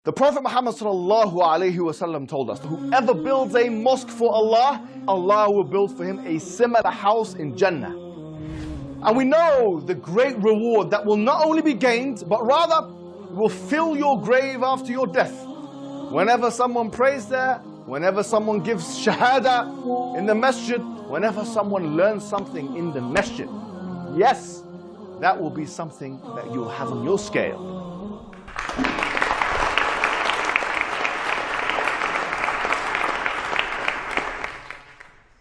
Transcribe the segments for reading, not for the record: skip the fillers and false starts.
The Prophet Muhammad ﷺ told us, whoever builds a mosque for Allah, Allah will build for him a similar house in Jannah. And we know the great reward that will not only be gained, but rather will fill your grave after your death. Whenever someone prays there, whenever someone gives shahada in the masjid, whenever someone learns something in the masjid, yes, that will be something that you'll have on your scale.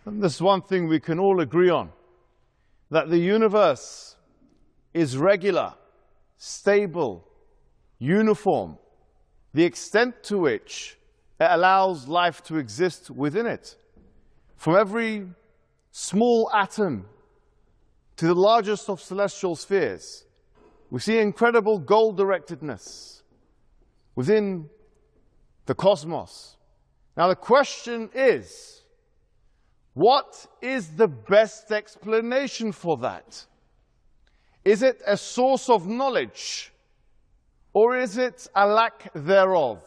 And there's one thing we can all agree on, that the universe is regular, stable, uniform, the extent to which it allows life to exist within it. From every small atom to the largest of celestial spheres, we see incredible goal-directedness within the cosmos. Now the question is, what is the best explanation for that? Is it a source of knowledge, or is it a lack thereof?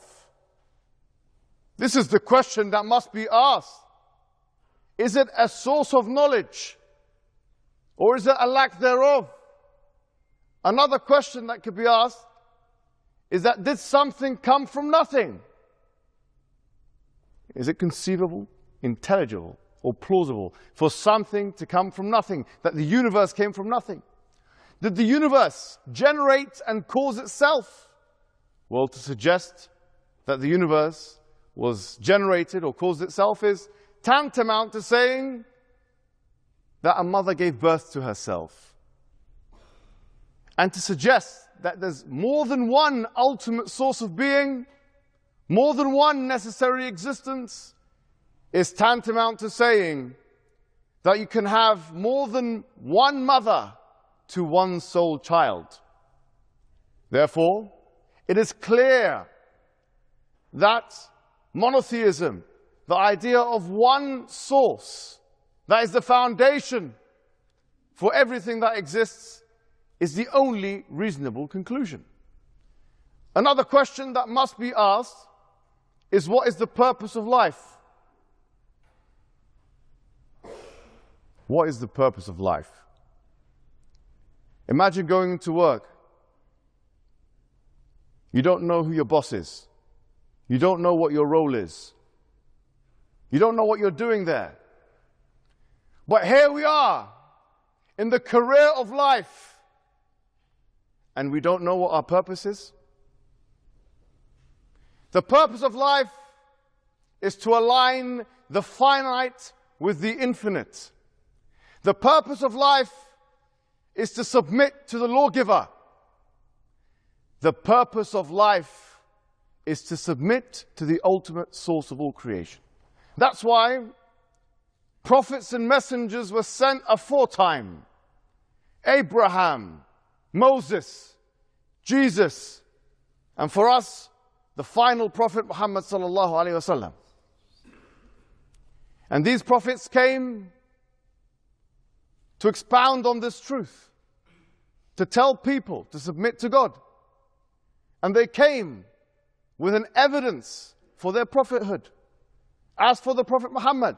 This is the question that must be asked. Is it a source of knowledge, or is it a lack thereof? Another question that could be asked is that, did something come from nothing? Is it conceivable, intelligible, or plausible for something to come from nothing, that the universe came from nothing? Did the universe generate and cause itself? Well, to suggest that the universe was generated or caused itself is tantamount to saying that a mother gave birth to herself. And to suggest that there's more than one ultimate source of being, more than one necessary existence, is tantamount to saying that you can have more than one mother to one sole child. Therefore, it is clear that monotheism, the idea of one source, that is the foundation for everything that exists, is the only reasonable conclusion. Another question that must be asked is, what is the purpose of life? What is the purpose of life? Imagine going into work. You don't know who your boss is. You don't know what your role is. You don't know what you're doing there. But here we are in the career of life, and we don't know what our purpose is. The purpose of life is to align the finite with the infinite. The purpose of life is to submit to the lawgiver. The purpose of life is to submit to the ultimate source of all creation. That's why prophets and messengers were sent aforetime. Abraham, Moses, Jesus, and for us, the final prophet Muhammad ﷺ. And these prophets came to expound on this truth, to tell people to submit to God. And they came with an evidence for their prophethood. As for the Prophet Muhammad,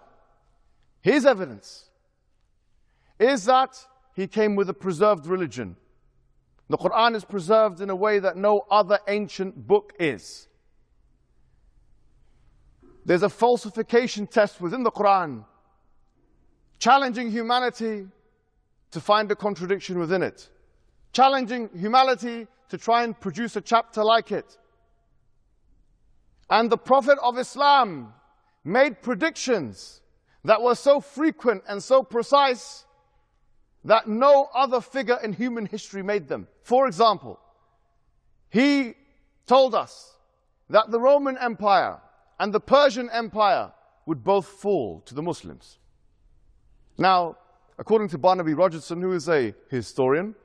his evidence is that he came with a preserved religion. The Quran is preserved in a way that no other ancient book is. There's a falsification test within the Quran, challenging humanity to find a contradiction within it, challenging humanity to try and produce a chapter like it. And the Prophet of Islam made predictions that were so frequent and so precise that no other figure in human history made them. For example, he told us that the Roman Empire and the Persian Empire would both fall to the Muslims. Now, according to Barnaby Rogerson, who is a historian,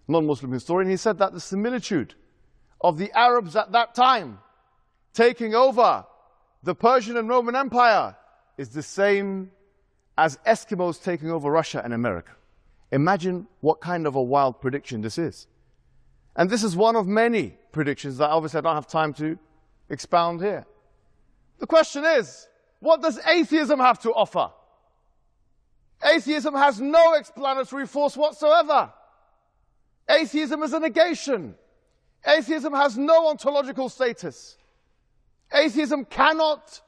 non-Muslim historian, he said that the similitude of the Arabs at that time taking over the Persian and Roman Empire is the same as Eskimos taking over Russia and America. Imagine what kind of a wild prediction this is. And this is one of many predictions that obviously I don't have time to expound here. The question is, what does atheism have to offer? Atheism has no explanatory force whatsoever. Atheism is a negation. Atheism has no ontological status. Atheism cannot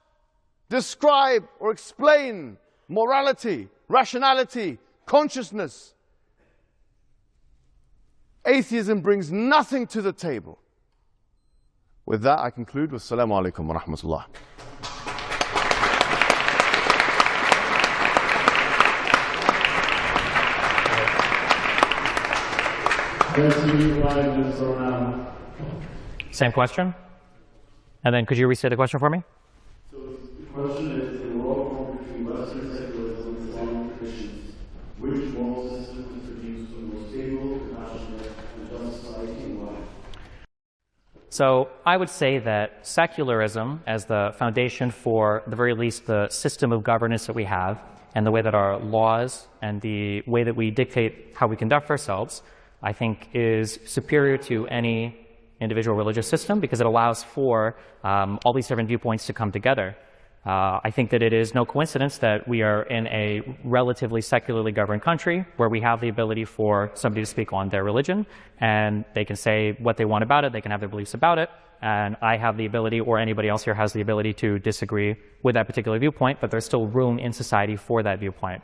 describe or explain morality, rationality, consciousness. Atheism brings nothing to the table. With that, I conclude. Wassalamu alaikum wa rahmatullah. Same question? And then could you restate the question for me? So the question is, in the world between Western secularism and Islamic Christians, which moral system can produce a more stable, compassionate, and just society and why? So I would say that secularism, as the foundation for, at the very least, the system of governance that we have, and the way that our laws and the way that we dictate how we conduct ourselves, I think is superior to any individual religious system because it allows for all these different viewpoints to come together. I think that it is no coincidence that we are in a relatively secularly governed country where we have the ability for somebody to speak on their religion and they can say what they want about it, they can have their beliefs about it, and I have the ability, or anybody else here has the ability to disagree with that particular viewpoint, but there's still room in society for that viewpoint.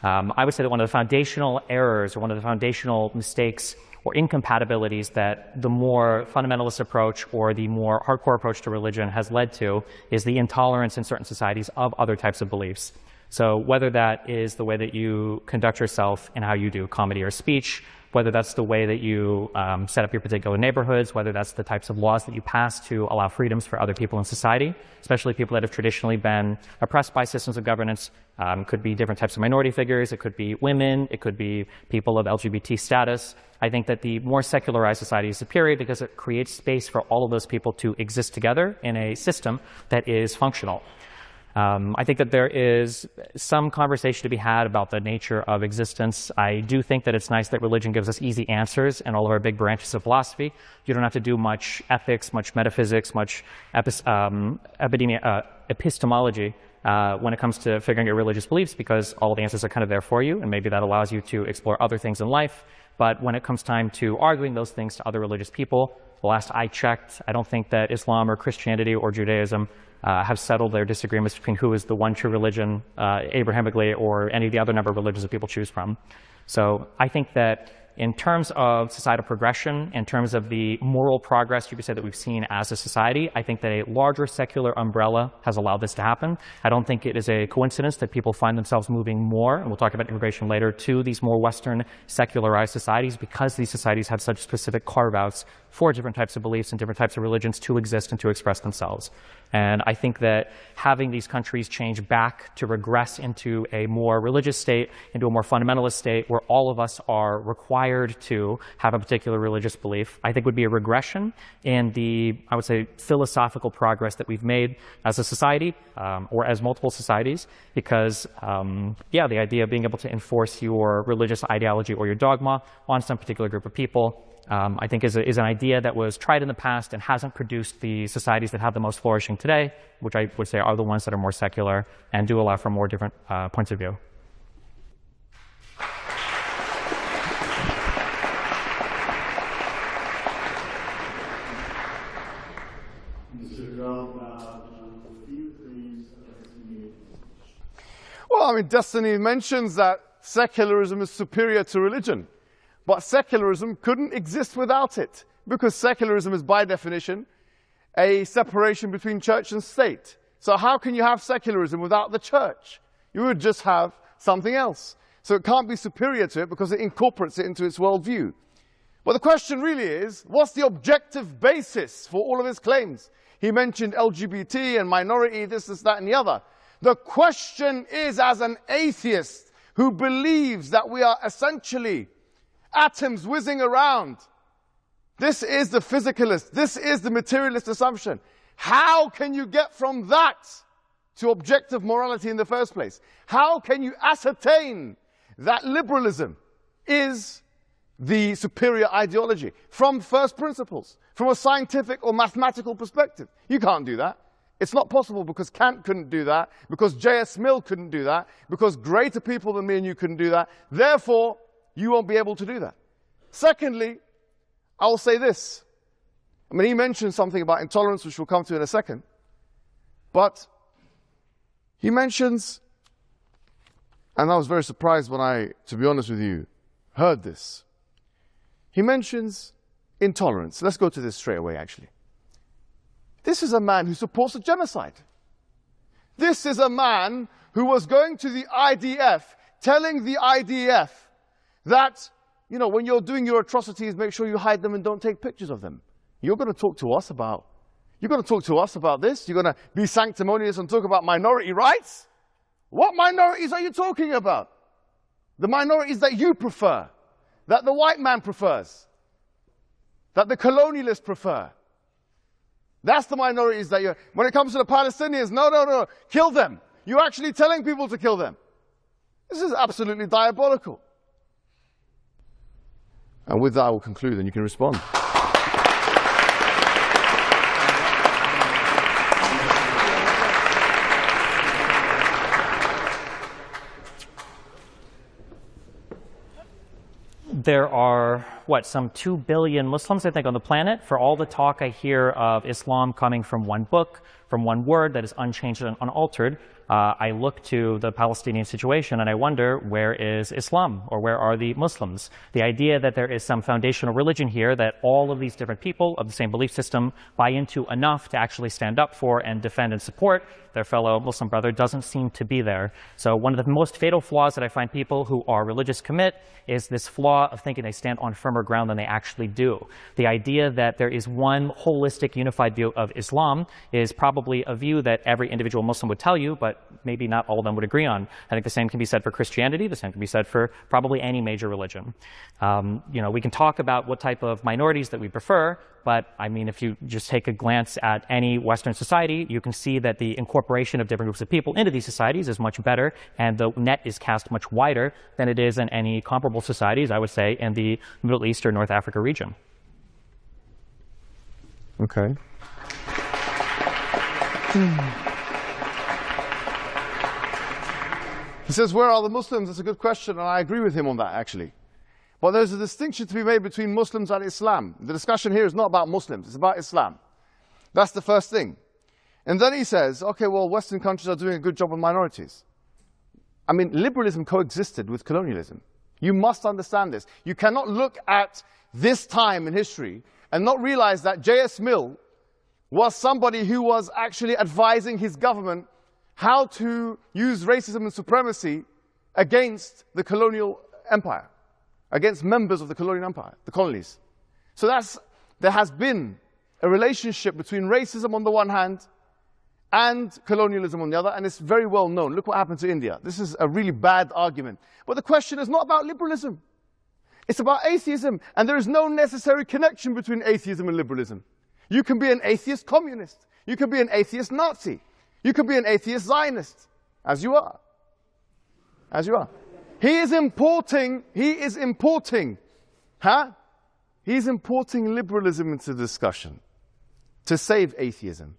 I would say that one of the foundational errors or one of the foundational mistakes or incompatibilities that the more fundamentalist approach or the more hardcore approach to religion has led to is the intolerance in certain societies of other types of beliefs. So whether that is the way that you conduct yourself and how you do comedy or speech, whether that's the way that you set up your particular neighborhoods, whether that's the types of laws that you pass to allow freedoms for other people in society, especially people that have traditionally been oppressed by systems of governance. Could be different types of minority figures, it could be women, it could be people of LGBT status. I think that the more secularized society is superior because it creates space for all of those people to exist together in a system that is functional. I think that there is some conversation to be had about the nature of existence. I do think that it's nice that religion gives us easy answers in all of our big branches of philosophy. You don't have to do much ethics, much metaphysics, much epistemology when it comes to figuring out religious beliefs because all the answers are kind of there for you, and maybe that allows you to explore other things in life. But when it comes time to arguing those things to other religious people, the last I checked, I don't think that Islam or Christianity or Judaism have settled their disagreements between who is the one true religion, Abrahamically, or any of the other number of religions that people choose from. So I think that in terms of societal progression, in terms of the moral progress you could say that we've seen as a society, I think that a larger secular umbrella has allowed this to happen. I don't think it is a coincidence that people find themselves moving more, and we'll talk about immigration later, to these more Western secularized societies because these societies have such specific carve-outs for different types of beliefs and different types of religions to exist and to express themselves. And I think that having these countries change back to regress into a more religious state, into a more fundamentalist state, where all of us are required to have a particular religious belief, I think would be a regression in the, I would say, philosophical progress that we've made as a society, or as multiple societies, because, yeah, the idea of being able to enforce your religious ideology or your dogma on some particular group of people, I think is an idea that was tried in the past and hasn't produced the societies that have the most flourishing today, which I would say are the ones that are more secular and do allow for more different points of view. Well, I mean, Destiny mentions that secularism is superior to religion. But secularism couldn't exist without it, because secularism is, by definition, a separation between church and state. So how can you have secularism without the church? You would just have something else. So it can't be superior to it because it incorporates it into its worldview. But the question really is, what's the objective basis for all of his claims? He mentioned LGBT and minority, this, that, and the other. The question is, as an atheist who believes that we are essentially atoms whizzing around. This is the physicalist. This is the materialist assumption. How can you get from that to objective morality in the first place? How can you ascertain that liberalism is the superior ideology from first principles, from a scientific or mathematical perspective. You can't do that. It's not possible because Kant couldn't do that, because J.S. Mill couldn't do that, because greater people than me and you couldn't do that. Therefore, you won't be able to do that. Secondly, I will say this. I mean, he mentioned something about intolerance, which we'll come to in a second. But he mentions, and I was very surprised when I, to be honest with you, heard this. He mentions intolerance. Let's go to this straight away, actually. This is a man who supports a genocide. This is a man who was going to the IDF, telling the IDF that, you know, when you're doing your atrocities, make sure you hide them and don't take pictures of them. You're going to talk to us about this? You're going to be sanctimonious and talk about minority rights? What minorities are you talking about? The minorities that you prefer, that the white man prefers, that the colonialists prefer. That's the minorities that you're... When it comes to the Palestinians, no, kill them. You're actually telling people to kill them. This is absolutely diabolical. And with that, I will conclude, and you can respond. There are, some 2 billion Muslims, I think, on the planet. For all the talk I hear of Islam coming from one book, from one word that is unchanged and unaltered, I look to the Palestinian situation and I wonder, where is Islam, or where are the Muslims? The idea that there is some foundational religion here that all of these different people of the same belief system buy into enough to actually stand up for and defend and support their fellow Muslim brother doesn't seem to be there. So one of the most fatal flaws that I find people who are religious commit is this flaw of thinking they stand on firmer ground than they actually do. The idea that there is one holistic, unified view of Islam is probably a view that every individual Muslim would tell you, but maybe not all of them would agree on. I think the same can be said for Christianity, the same can be said for probably any major religion. We can talk about what type of minorities that we prefer, but I mean, if you just take a glance at any Western society, you can see that the incorporation of different groups of people into these societies is much better, and the net is cast much wider than it is in any comparable societies, I would say, in the Middle East or North Africa region. Okay. He says, where are the Muslims? That's a good question, and I agree with him on that, actually. But there's a distinction to be made between Muslims and Islam. The discussion here is not about Muslims, it's about Islam. That's the first thing. And then he says, okay, well, Western countries are doing a good job with minorities. I mean, liberalism coexisted with colonialism. You must understand this. You cannot look at this time in history and not realize that J.S. Mill was somebody who was actually advising his government how to use racism and supremacy against the colonial empire, against members of the colonial empire, the colonies. So there has been a relationship between racism on the one hand and colonialism on the other, and it's very well known. Look what happened to India. This is a really bad argument. But the question is not about liberalism. It's about atheism, and there is no necessary connection between atheism and liberalism. You can be an atheist communist. You can be an atheist Nazi. You can be an atheist Zionist, as you are. As you are. He is importing liberalism into the discussion to save atheism.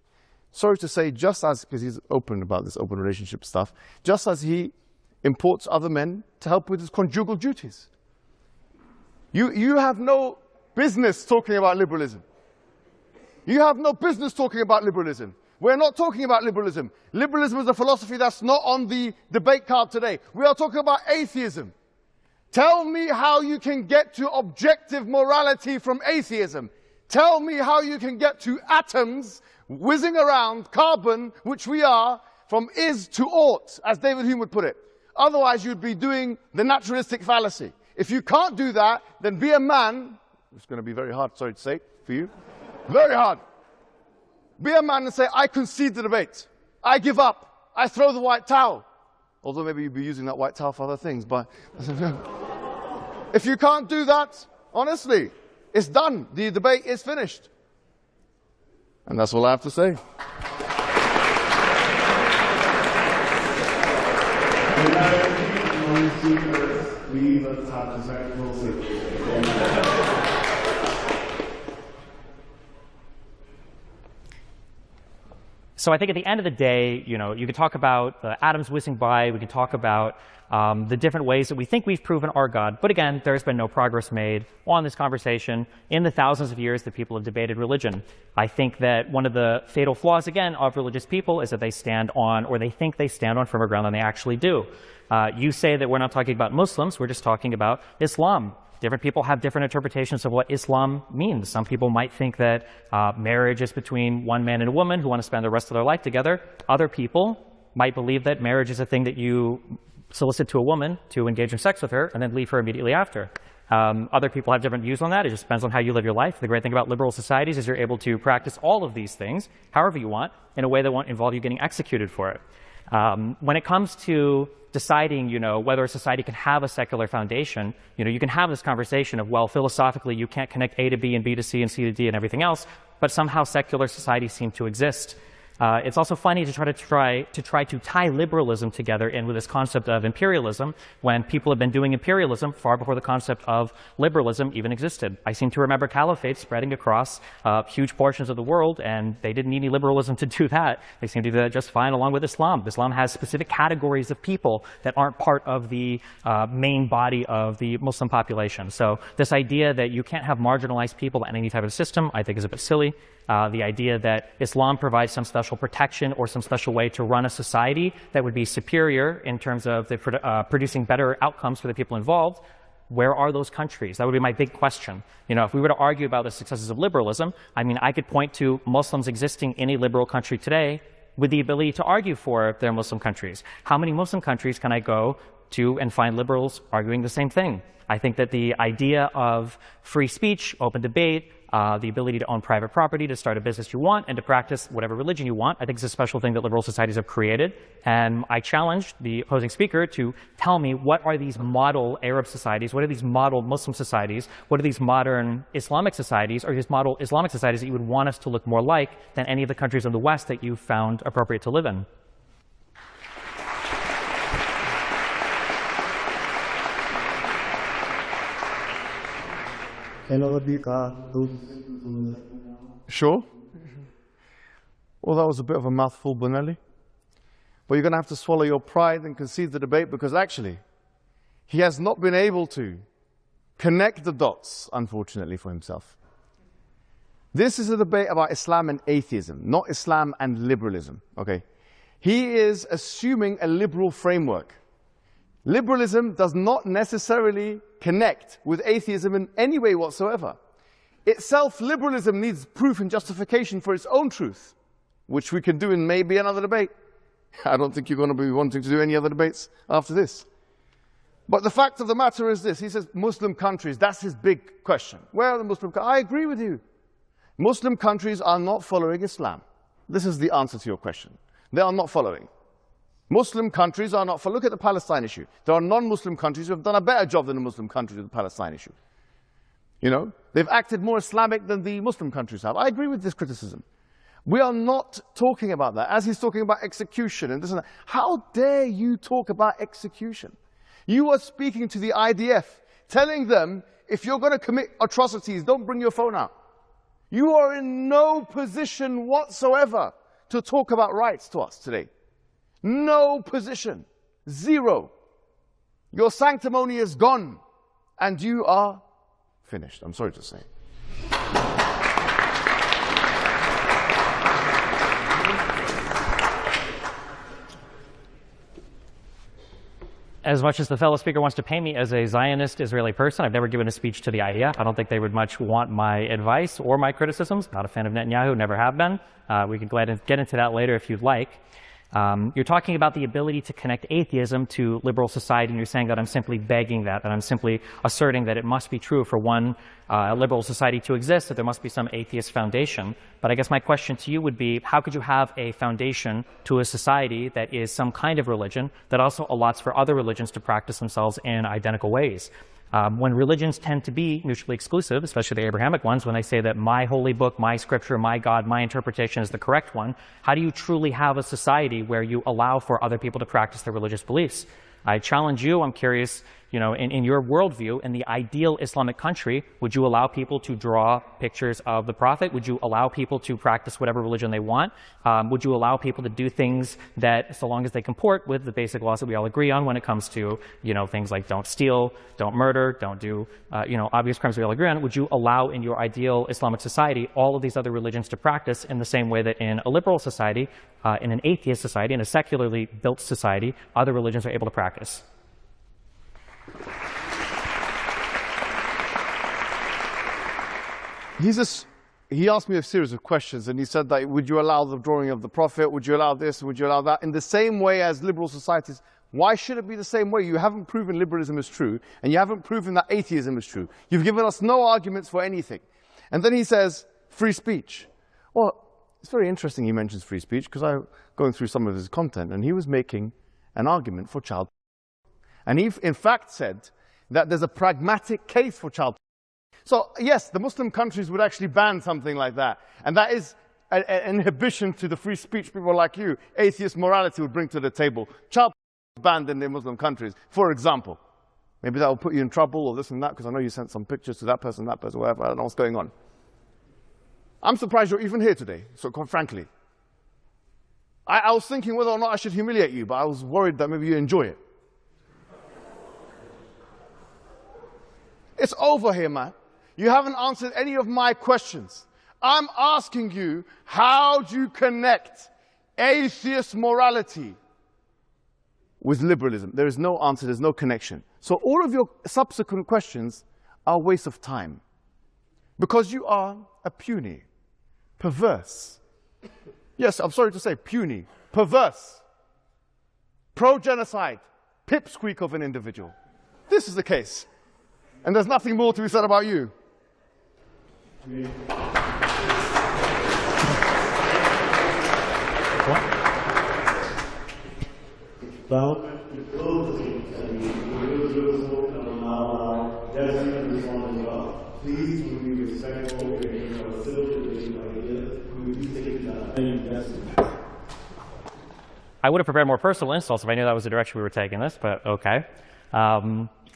Sorry to say, just as, because he's open about this open relationship stuff, just as he imports other men to help with his conjugal duties. You have no business talking about liberalism. You have no business talking about liberalism. We're not talking about liberalism. Liberalism is a philosophy that's not on the debate card today. We are talking about atheism. Tell me how you can get to objective morality from atheism. Tell me how you can get to atoms whizzing around, carbon, which we are, from is to ought, as David Hume would put it. Otherwise, you'd be doing the naturalistic fallacy. If you can't do that, then be a man. It's going to be very hard, sorry to say, for you. Very hard. Be a man and say, I concede the debate. I give up. I throw the white towel. Although maybe you'd be using that white towel for other things, but if you can't do that, honestly, it's done. The debate is finished. And that's all I have to say. So I think at the end of the day, you know, you can talk about the atoms whizzing by, we can talk about the different ways that we think we've proven our God. But again, there's been no progress made on this conversation in the thousands of years that people have debated religion. I think that one of the fatal flaws, again, of religious people is that they stand on, or they think they stand on firmer ground than they actually do. You say that we're not talking about Muslims, we're just talking about Islam. Different people have different interpretations of what Islam means. Some people might think that marriage is between one man and a woman who want to spend the rest of their life together. Other people might believe that marriage is a thing that you solicit to a woman to engage in sex with her and then leave her immediately after. Other people have different views on that. It just depends on how you live your life. The great thing about liberal societies is you're able to practice all of these things however you want in a way that won't involve you getting executed for it. When it comes to deciding, you know, whether a society can have a secular foundation, you know, you can have this conversation of, well, philosophically, you can't connect A to B and B to C and C to D and everything else, but somehow secular societies seem to exist. It's also funny to try to tie liberalism together in with this concept of imperialism when people have been doing imperialism far before the concept of liberalism even existed. I seem to remember caliphates spreading across huge portions of the world, and they didn't need any liberalism to do that. They seem to do that just fine along with Islam. Islam has specific categories of people that aren't part of the main body of the Muslim population. So this idea that you can't have marginalized people in any type of system, I think is a bit silly. The idea that Islam provides some special protection or some special way to run a society that would be superior in terms of producing better outcomes for the people involved, where are those countries? That would be my big question. You know, if we were to argue about the successes of liberalism, I mean, I could point to Muslims existing in a liberal country today with the ability to argue for their Muslim countries. How many Muslim countries can I go to and find liberals arguing the same thing? I think that the idea of free speech, open debate, the ability to own private property, to start a business you want, and to practice whatever religion you want, I think is a special thing that liberal societies have created. And I challenged the opposing speaker to tell me, what are these model Arab societies? What are these model Muslim societies? What are these modern Islamic societies, or these model Islamic societies that you would want us to look more like than any of the countries in the West that you found appropriate to live in? Sure? Well, that was a bit of a mouthful, Bonelli. But you're going to have to swallow your pride and concede the debate, because actually, he has not been able to connect the dots, unfortunately, for himself. This is a debate about Islam and atheism, not Islam and liberalism, okay? He is assuming a liberal framework. Liberalism does not necessarily connect with atheism in any way whatsoever. Itself, liberalism needs proof and justification for its own truth, which we can do in maybe another debate. I don't think you're going to be wanting to do any other debates after this. But the fact of the matter is this. He says Muslim countries, that's his big question. Where are the Muslim countries? I agree with you. Muslim countries are not following Islam. This is the answer to your question. They are not following. Muslim countries are not following. Look at the Palestine issue. There are non-Muslim countries who have done a better job than the Muslim countries with the Palestine issue. You know, they've acted more Islamic than the Muslim countries have. I agree with this criticism. We are not talking about that. As he's talking about execution and this and that. How dare you talk about execution? You are speaking to the IDF, telling them, if you're going to commit atrocities, don't bring your phone out. You are in no position whatsoever to talk about rights to us today. No position. Zero. Your sanctimony is gone, and you are finished, I'm sorry to say. As much as the fellow speaker wants to paint me as a Zionist Israeli person, I've never given a speech to the IDF. I don't think they would much want my advice or my criticisms. Not a fan of Netanyahu, never have been. We can go ahead and get into that later if you'd like. You're talking about the ability to connect atheism to liberal society, and you're saying that I'm simply begging that I'm simply asserting that it must be true for one liberal society to exist, that there must be some atheist foundation. But I guess my question to you would be, how could you have a foundation to a society that is some kind of religion that also allots for other religions to practice themselves in identical ways? When religions tend to be mutually exclusive, especially the Abrahamic ones, when they say that my holy book, my scripture, my God, my interpretation is the correct one, how do you truly have a society where you allow for other people to practice their religious beliefs? I challenge you, I'm curious, in your worldview, in the ideal Islamic country, would you allow people to draw pictures of the Prophet? Would you allow people to practice whatever religion they want? Would you allow people to do things that, so long as they comport with the basic laws that we all agree on when it comes to, things like don't steal, don't murder, don't do, obvious crimes we all agree on? Would you allow in your ideal Islamic society all of these other religions to practice in the same way that in a liberal society, in an atheist society, in a secularly built society, other religions are able to practice? He asked me a series of questions, and he said that, would you allow the drawing of the Prophet? Would you allow this? Would you allow that? In the same way as liberal societies. Why should it be the same way? You haven't proven liberalism is true, and you haven't proven that atheism is true. You've given us no arguments for anything. And then he says, free speech. Well, it's very interesting he mentions free speech, because I'm going through some of his content, and he was making an argument for child pornography. And he, in fact, said that there's a pragmatic case for child pornography. So, yes, the Muslim countries would actually ban something like that. And that is an inhibition to the free speech people like you, atheist morality, would bring to the table. Child pornography is banned in the Muslim countries, for example. Maybe that will put you in trouble or this and that, because I know you sent some pictures to that person, whatever. I don't know what's going on. I'm surprised you're even here today, so quite frankly. I was thinking whether or not I should humiliate you, but I was worried that maybe you enjoy it. It's over here, man. You haven't answered any of my questions. I'm asking you, how do you connect atheist morality with liberalism? There is no answer, there's no connection. So all of your subsequent questions are a waste of time. Because you are a puny, perverse, yes, I'm sorry to say, puny, perverse, pro-genocide, pipsqueak of an individual. This is the case. And there's nothing more to be said about you. Please, would be respectful of a civil tradition idea. We would be taking that. I would have prepared more personal insults if I knew that was the direction we were taking this, but okay.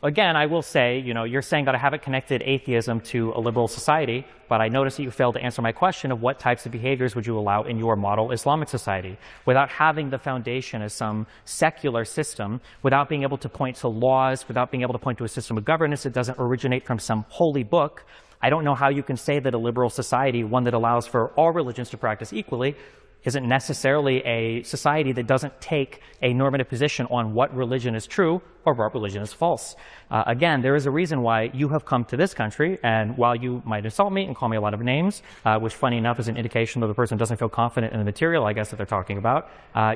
Again, I will say, you're saying that I haven't connected atheism to a liberal society, but I notice that you failed to answer my question of what types of behaviors would you allow in your model Islamic society without having the foundation as some secular system, without being able to point to laws, without being able to point to a system of governance that doesn't originate from some holy book. I don't know how you can say that a liberal society, one that allows for all religions to practice equally, isn't necessarily a society that doesn't take a normative position on what religion is true or what religion is false. Again, there is a reason why you have come to this country, and while you might insult me and call me a lot of names, which funny enough is an indication that the person doesn't feel confident in the material, I guess, that they're talking about,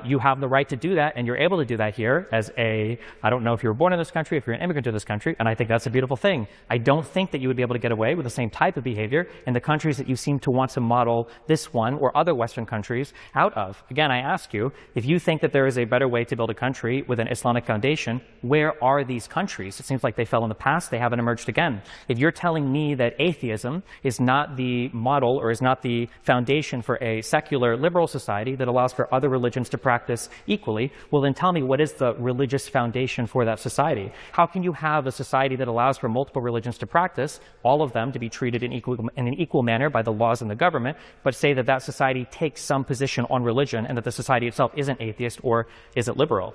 you have the right to do that, and you're able to do that here as I don't know if you were born in this country, if you're an immigrant to this country, and I think that's a beautiful thing. I don't think that you would be able to get away with the same type of behavior in the countries that you seem to want to model this one or other Western countries out of. Again, I ask you, if you think that there is a better way to build a country with an Islamic foundation, where are these countries? It seems like they fell in the past, they haven't emerged again. If you're telling me that atheism is not the model or is not the foundation for a secular liberal society that allows for other religions to practice equally, well then tell me, what is the religious foundation for that society? How can you have a society that allows for multiple religions to practice, all of them to be treated in an equal manner by the laws and the government, but say that that society takes some position on religion and that the society itself isn't atheist or isn't liberal?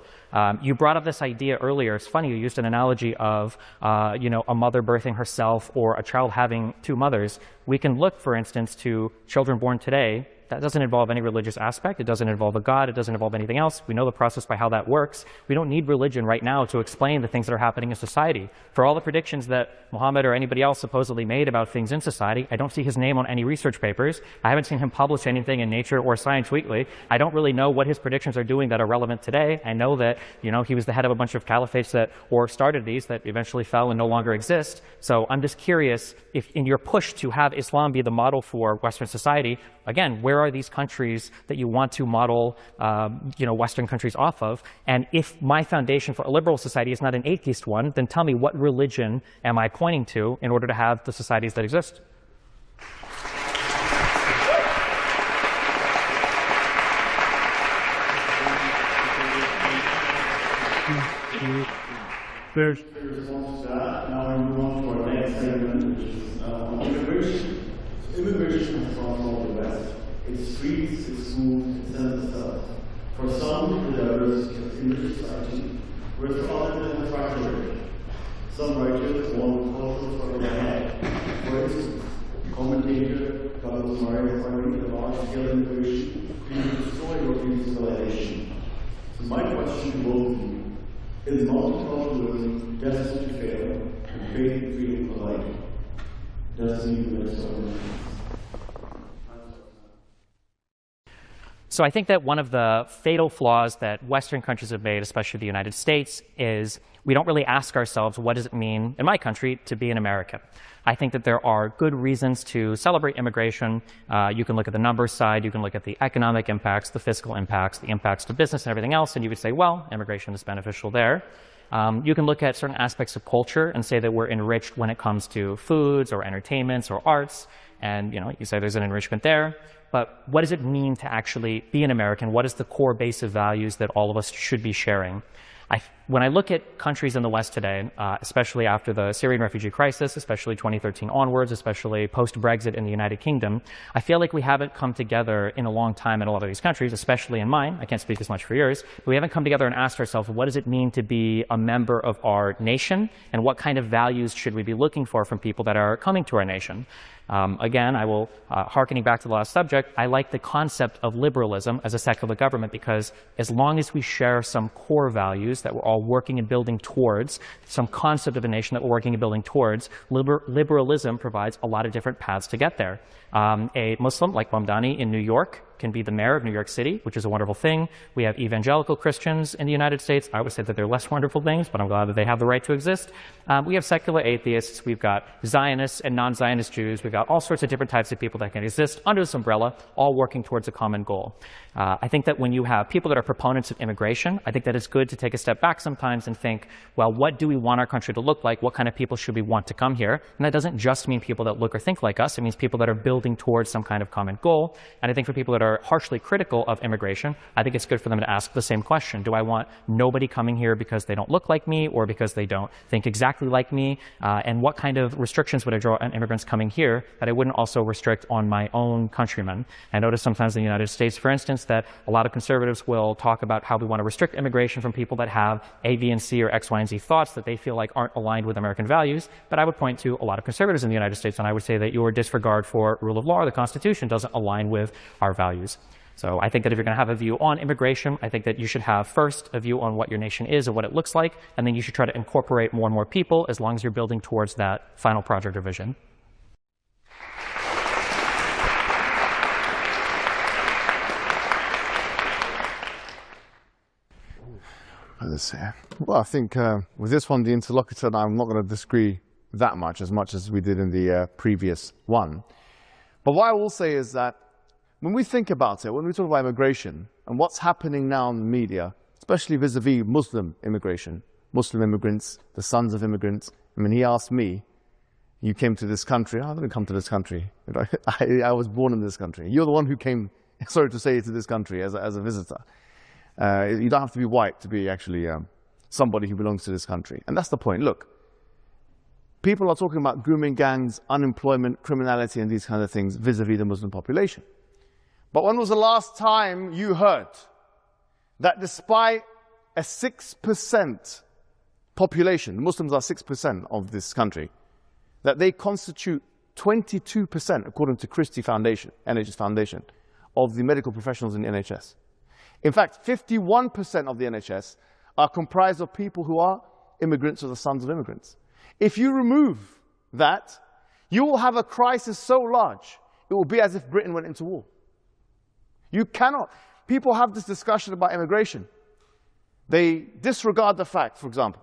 You brought up this idea earlier. It's funny, you used an analogy of a mother birthing herself or a child having two mothers. We can look, for instance, to children born today. That doesn't involve any religious aspect. It doesn't involve a God. It doesn't involve anything else. We know the process by how that works. We don't need religion right now to explain the things that are happening in society. For all the predictions that Muhammad or anybody else supposedly made about things in society, I don't see his name on any research papers. I haven't seen him publish anything in Nature or Science Weekly. I don't really know what his predictions are doing that are relevant today. I know that, he was the head of a bunch of caliphates or started these that eventually fell and no longer exist. So I'm just curious if in your push to have Islam be the model for Western society, again, where are these countries that you want to model, Western countries off of? And if my foundation for a liberal society is not an atheist one, then tell me, what religion am I pointing to in order to have the societies that exist? In response to that, now we move on to our next segment, which is on immigration. So immigration has crossed all the West. Its streets, its schools, its sense. For some, the diversity of English society, whereas for others, it has fractured. Some writers want cultural struggle ahead. For instance, commentator Carlos Maria argued that large-scale immigration could destroy European civilization. So my question to both of you, is multiculturalism destined to fail and faith and freedom alike? Destiny to Minnesota. So I think that one of the fatal flaws that Western countries have made, especially the United States, is we don't really ask ourselves, what does it mean in my country to be an American? I think that there are good reasons to celebrate immigration. You can look at the numbers side, you can look at the economic impacts, the fiscal impacts, the impacts to business and everything else, and you would say, well, immigration is beneficial there. You can look at certain aspects of culture and say that we're enriched when it comes to foods or entertainments or arts, and you say there's an enrichment there. But what does it mean to actually be an American? What is the core base of values that all of us should be sharing? When I look at countries in the West today, especially after the Syrian refugee crisis, especially 2013 onwards, especially post-Brexit in the United Kingdom, I feel like we haven't come together in a long time in a lot of these countries, especially in mine. I can't speak as much for yours, but we haven't come together and asked ourselves, what does it mean to be a member of our nation, and what kind of values should we be looking for from people that are coming to our nation? Again, I will, hearkening back to the last subject, I like the concept of liberalism as a secular government because as long as we share some core values that we're all working and building towards, some concept of a nation that we're working and building towards, liberalism provides a lot of different paths to get there. A Muslim like Mamdani in New York can be the mayor of New York City, which is a wonderful thing. We have evangelical Christians in the United States. I would say that they're less wonderful things, but I'm glad that they have the right to exist. We have secular atheists. We've got Zionists and non-Zionist Jews. We've got all sorts of different types of people that can exist under this umbrella, all working towards a common goal. I think that when you have people that are proponents of immigration, I think that it's good to take a step back sometimes and think, well, what do we want our country to look like? What kind of people should we want to come here? And that doesn't just mean people that look or think like us. It means people that are building towards some kind of common goal. And I think for people that are harshly critical of immigration, I think it's good for them to ask the same question. Do I want nobody coming here because they don't look like me or because they don't think exactly like me? And what kind of restrictions would I draw on immigrants coming here that I wouldn't also restrict on my own countrymen? I notice sometimes in the United States, for instance, that a lot of conservatives will talk about how we want to restrict immigration from people that have A, B, and C or X, Y, and Z thoughts that they feel like aren't aligned with American values. But I would point to a lot of conservatives in the United States, and I would say that your disregard for rule of law or the Constitution doesn't align with our values. So I think that if you're going to have a view on immigration, I think that you should have first a view on what your nation is and what it looks like, and then you should try to incorporate more and more people as long as you're building towards that final project or vision. Well, I think with this one, the interlocutor and I'm not going to disagree that much as we did in the previous one. But what I will say is that when we think about it, when we talk about immigration and what's happening now in the media, especially vis-a-vis Muslim immigration, Muslim immigrants, the sons of immigrants, I mean, he asked me, you came to this country. I didn't come to this country. I was born in this country. You're the one who came, sorry to say, to this country as a visitor. You don't have to be white to be actually somebody who belongs to this country. And that's the point. Look, people are talking about grooming gangs, unemployment, criminality, and these kind of things vis-a-vis the Muslim population. But when was the last time you heard that despite a 6% population, the Muslims are 6% of this country, that they constitute 22%, according to Christie Foundation, NHS Foundation, of the medical professionals in the NHS. In fact, 51% of the NHS are comprised of people who are immigrants or the sons of immigrants. If you remove that, you will have a crisis so large, it will be as if Britain went into war. You cannot. People have this discussion about immigration. They disregard the fact, for example,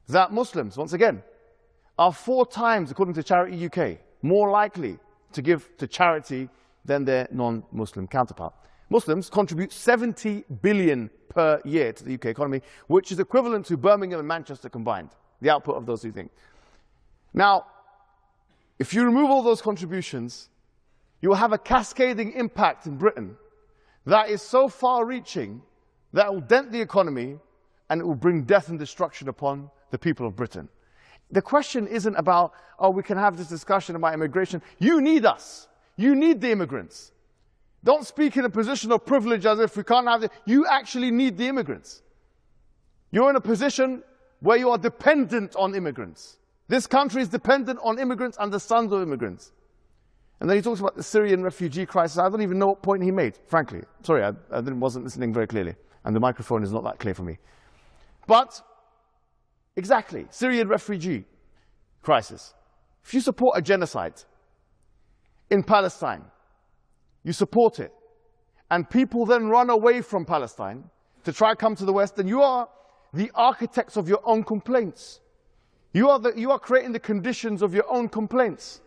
that Muslims, once again, are 4 times, according to Charity UK, more likely to give to charity than their non-Muslim counterpart. Muslims contribute 70 billion per year to the UK economy, which is equivalent to Birmingham and Manchester combined, the output of those 2 things. Now, if you remove all those contributions, you will have a cascading impact in Britain that is so far-reaching that it will dent the economy and it will bring death and destruction upon the people of Britain. The question isn't about, oh, we can have this discussion about immigration. You need us. You need the immigrants. Don't speak in a position of privilege as if we can't have it. You actually need the immigrants. You're in a position where you are dependent on immigrants. This country is dependent on immigrants and the sons of immigrants. And then he talks about the Syrian refugee crisis. I don't even know what point he made, frankly. Sorry, I wasn't listening very clearly. And the microphone is not that clear for me. But, exactly, Syrian refugee crisis. If you support a genocide in Palestine, you support it, and people then run away from Palestine to try to come to the West, then you are the architects of your own complaints. You are creating the conditions of your own complaints.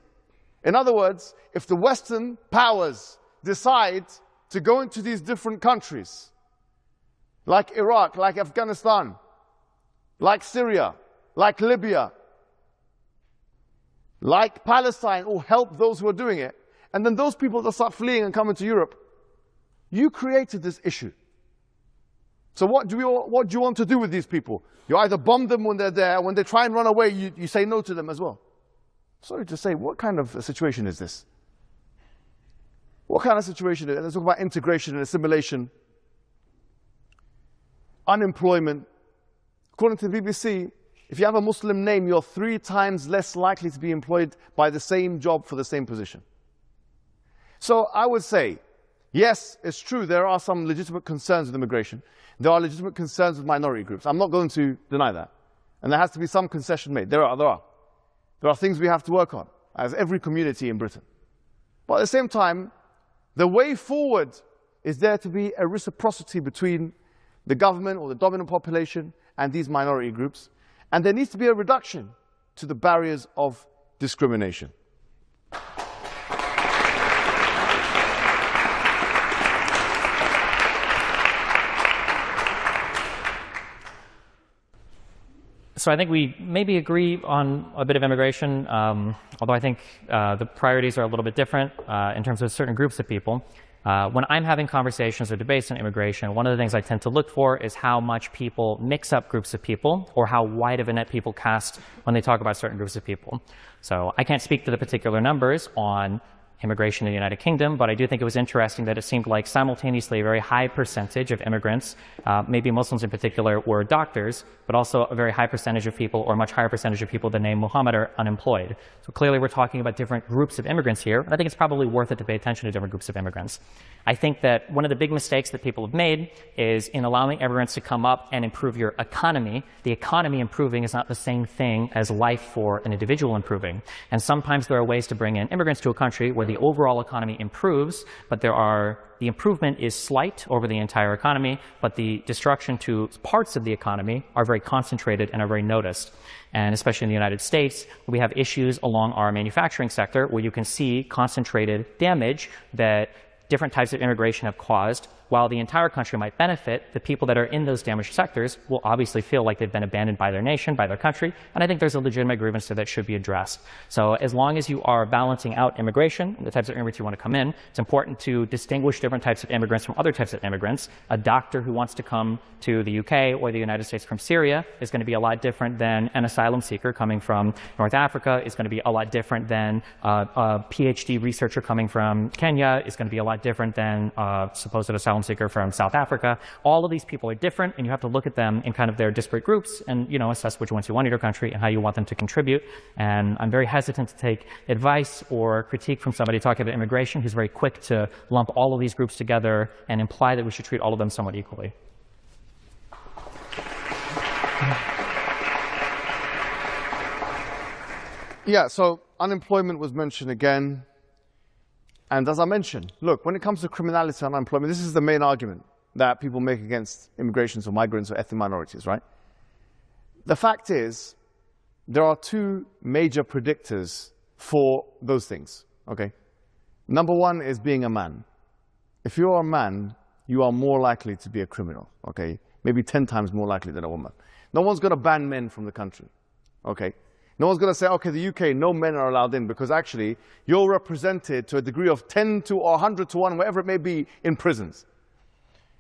In other words, if the Western powers decide to go into these different countries, like Iraq, like Afghanistan, like Syria, like Libya, like Palestine, or help those who are doing it, and then those people that start fleeing and coming to Europe, you created this issue. So what do you want to do with these people? You either bomb them when they're there, when they try and run away, you say no to them as well. Sorry to say, what kind of a situation is this? What kind of situation is it? Let's talk about integration and assimilation. Unemployment. According to the BBC, if you have a Muslim name, you're 3 times less likely to be employed by the same job for the same position. So I would say, yes, it's true, there are some legitimate concerns with immigration. There are legitimate concerns with minority groups. I'm not going to deny that. And there has to be some concession made. There are. There are things we have to work on, as every community in Britain. But at the same time, the way forward is there to be a reciprocity between the government or the dominant population and these minority groups. And there needs to be a reduction to the barriers of discrimination. So I think we maybe agree on a bit of immigration, although I think the priorities are a little bit different in terms of certain groups of people. When I'm having conversations or debates on immigration, one of the things I tend to look for is how much people mix up groups of people or how wide of a net people cast when they talk about certain groups of people. So I can't speak to the particular numbers on immigration in the United Kingdom, but I do think it was interesting that it seemed like simultaneously a very high percentage of immigrants, maybe Muslims in particular, were doctors, but also a very high percentage of people, or a much higher percentage of people than named Muhammad, are unemployed. So clearly we're talking about different groups of immigrants here, and I think it's probably worth it to pay attention to different groups of immigrants. I think that one of the big mistakes that people have made is in allowing immigrants to come up and improve your economy. The economy improving is not the same thing as life for an individual improving. And sometimes there are ways to bring in immigrants to a country where the overall economy improves, but the improvement is slight over the entire economy, but the destruction to parts of the economy are very concentrated and are very noticed. And especially in the United States, we have issues along our manufacturing sector where you can see concentrated damage that different types of immigration have caused. While the entire country might benefit, the people that are in those damaged sectors will obviously feel like they've been abandoned by their nation, by their country, and I think there's a legitimate grievance there that should be addressed. So as long as you are balancing out immigration, the types of immigrants you want to come in, it's important to distinguish different types of immigrants from other types of immigrants. A doctor who wants to come to the UK or the United States from Syria is going to be a lot different than an asylum seeker coming from North Africa. Is going to be a lot different than a PhD researcher coming from Kenya. Is going to be a lot different than a supposed asylum seeker from South Africa. All of these people are different, and you have to look at them in kind of their disparate groups and, assess which ones you want in your country and how you want them to contribute. And I'm very hesitant to take advice or critique from somebody talking about immigration who's very quick to lump all of these groups together and imply that we should treat all of them somewhat equally. Yeah, so unemployment was mentioned again. And as I mentioned, look, when it comes to criminality and unemployment, this is the main argument that people make against immigrants or migrants or ethnic minorities, right? The fact is, there are 2 major predictors for those things, okay? Number 1 is being a man. If you are a man, you are more likely to be a criminal, okay? Maybe 10 times more likely than a woman. No one's going to ban men from the country, okay? No one's going to say, okay, the UK, no men are allowed in, because actually you're represented to a degree of 10 to or 100 to 1, whatever it may be, in prisons.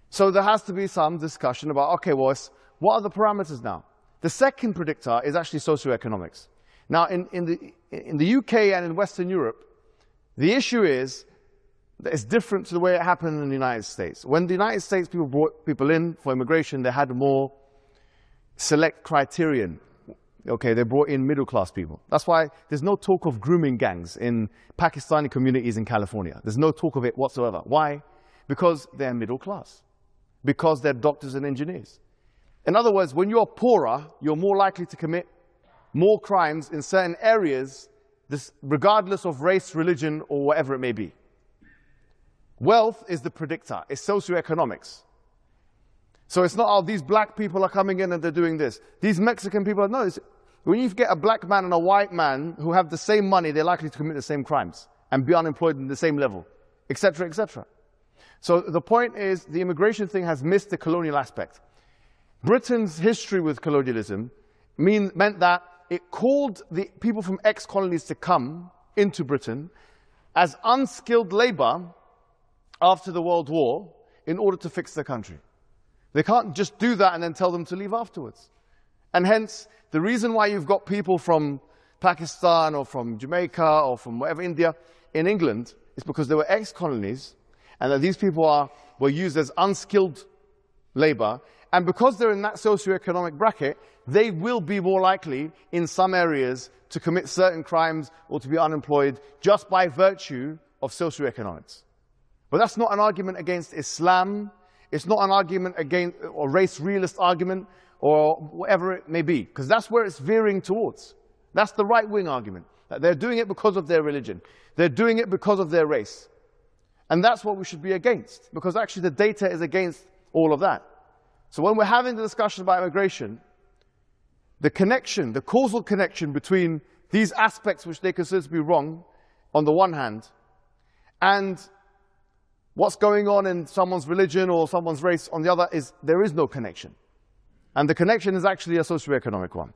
So there has to be some discussion about, okay, well, what are the parameters now? The second predictor is actually socioeconomics. Now, in the UK and in Western Europe, the issue is that it's different to the way it happened in the United States. When the United States people brought people in for immigration, they had a more select criterion. Okay, they brought in middle-class people. That's why there's no talk of grooming gangs in Pakistani communities in California. There's no talk of it whatsoever. Why? Because they're middle class. Because they're doctors and engineers. In other words, when you're poorer, you're more likely to commit more crimes in certain areas, regardless of race, religion, or whatever it may be. Wealth is the predictor. It's socioeconomics. So it's not, oh, these black people are coming in and they're doing this. These Mexican people, no. When you get a black man and a white man who have the same money, they're likely to commit the same crimes and be unemployed in the same level, etc., etc. So the point is, the immigration thing has missed the colonial aspect. Britain's history with colonialism meant that it called the people from ex-colonies to come into Britain as unskilled labor after the World War in order to fix the country. They can't just do that and then tell them to leave afterwards. And hence, the reason why you've got people from Pakistan or from Jamaica or from whatever, India, in England, is because they were ex-colonies, and that these people were used as unskilled labor. And because they're in that socioeconomic bracket, they will be more likely in some areas to commit certain crimes or to be unemployed just by virtue of socioeconomics. But that's not an argument against Islam. It's not an argument against a race realist argument or whatever it may be, because that's where it's veering towards. That's the right-wing argument, that they're doing it because of their religion. They're doing it because of their race. And that's what we should be against, because actually the data is against all of that. So when we're having the discussion about immigration, the connection, the causal connection between these aspects which they consider to be wrong, on the one hand, and what's going on in someone's religion or someone's race on the other, is there is no connection. And the connection is actually a socioeconomic one.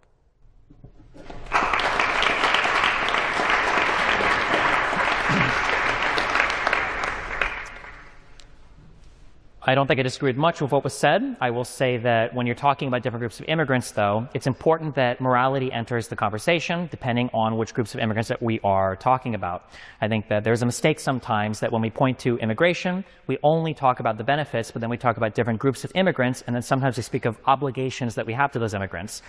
I don't think I disagreed much with what was said. I will say that when you're talking about different groups of immigrants, though, it's important that morality enters the conversation, depending on which groups of immigrants that we are talking about. I think that there's a mistake sometimes that when we point to immigration, we only talk about the benefits, but then we talk about different groups of immigrants, and then sometimes we speak of obligations that we have to those immigrants.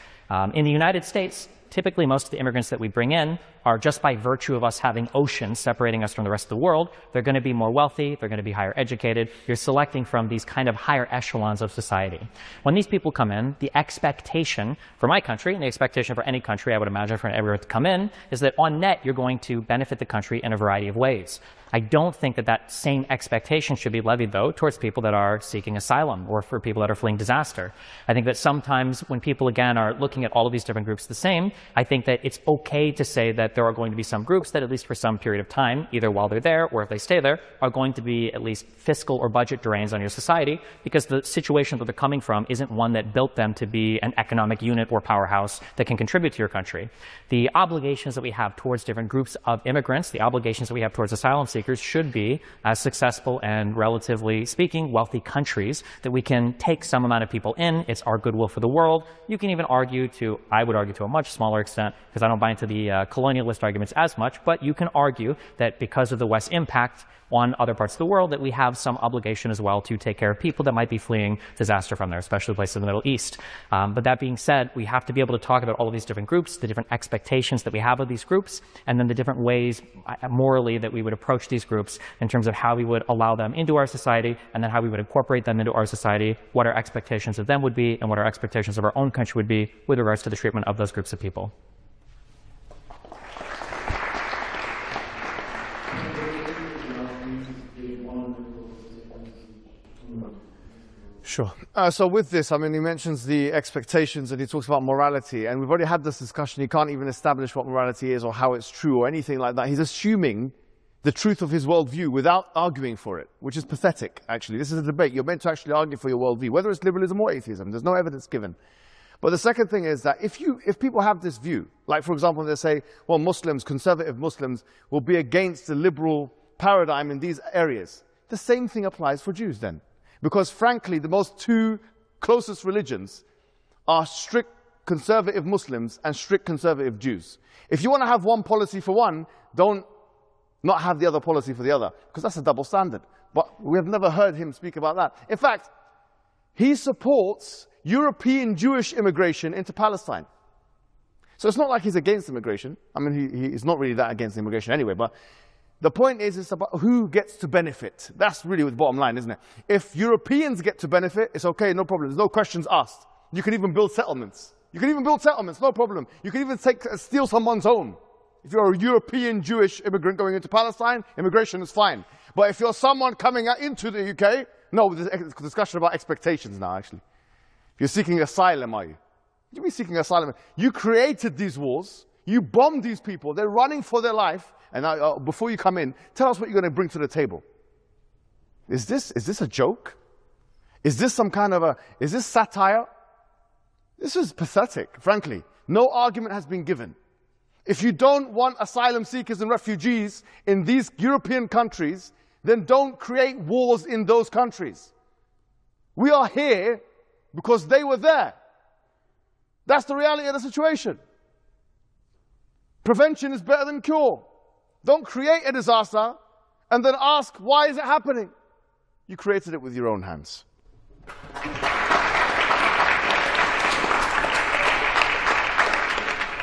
In the United States, typically most of the immigrants that we bring in are just by virtue of us having oceans separating us from the rest of the world. They're going to be more wealthy. They're going to be higher educated. You're selecting from these kind of higher echelons of society. When these people come in, the expectation for my country, and the expectation for any country, I would imagine, for everyone to come in, is that on net, you're going to benefit the country in a variety of ways. I don't think that that same expectation should be levied, though, towards people that are seeking asylum or for people that are fleeing disaster. I think that sometimes when people, again, are looking at all of these different groups the same, I think that it's okay to say that there are going to be some groups that, at least for some period of time, either while they're there or if they stay there, are going to be at least fiscal or budget drains on your society, because the situation that they're coming from isn't one that built them to be an economic unit or powerhouse that can contribute to your country. The obligations that we have towards different groups of immigrants, the obligations that we have towards asylum seekers, should be as successful and, relatively speaking, wealthy countries that we can take some amount of people in. It's our goodwill for the world. You can even argue to, I would argue to a much smaller extent, because I don't buy into the colonialist arguments as much, but you can argue that because of the West's impact on other parts of the world, that we have some obligation as well to take care of people that might be fleeing disaster from there, especially places in the Middle East. But that being said, we have to be able to talk about all of these different groups, the different expectations that we have of these groups, and then the different ways morally that we would approach these groups in terms of how we would allow them into our society, and then how we would incorporate them into our society, what our expectations of them would be, and what our expectations of our own country would be with regards to the treatment of those groups of people. Sure. So with this, I mean, he mentions the expectations and he talks about morality, and we've already had this discussion. He can't even establish what morality is or how it's true or anything like that. He's assuming the truth of his worldview without arguing for it, which is pathetic, actually. This is a debate. You're meant to actually argue for your worldview, whether it's liberalism or atheism. There's no evidence given. But the second thing is that if people have this view, like, for example, they say, well, Muslims, conservative Muslims, will be against the liberal paradigm in these areas, the same thing applies for Jews then. Because frankly, the two closest religions are strict conservative Muslims and strict conservative Jews. If you want to have one policy for one, don't not have the other policy for the other, because that's a double standard. But we have never heard him speak about that. In fact, he supports European Jewish immigration into Palestine. So it's not like he's against immigration. I mean, he's not really that against immigration anyway, but the point is, it's about who gets to benefit. That's really the bottom line, isn't it? If Europeans get to benefit, it's okay, no problem. There's no questions asked. You can even build settlements. You can even build settlements, no problem. You can even steal someone's home. If you're a European Jewish immigrant going into Palestine, immigration is fine. But if you're someone coming into the UK, no, there's a discussion about expectations now, actually. If you're seeking asylum, are you? What do you mean seeking asylum? You created these wars. You bombed these people. They're running for their life. And now, before you come in, tell us what you're going to bring to the table. Is this a joke? Is this some kind of is this satire? This is pathetic, frankly. No argument has been given. If you don't want asylum seekers and refugees in these European countries, then don't create wars in those countries. We are here because they were there. That's the reality of the situation. Prevention is better than cure. Don't create a disaster and then ask, why is it happening? You created it with your own hands.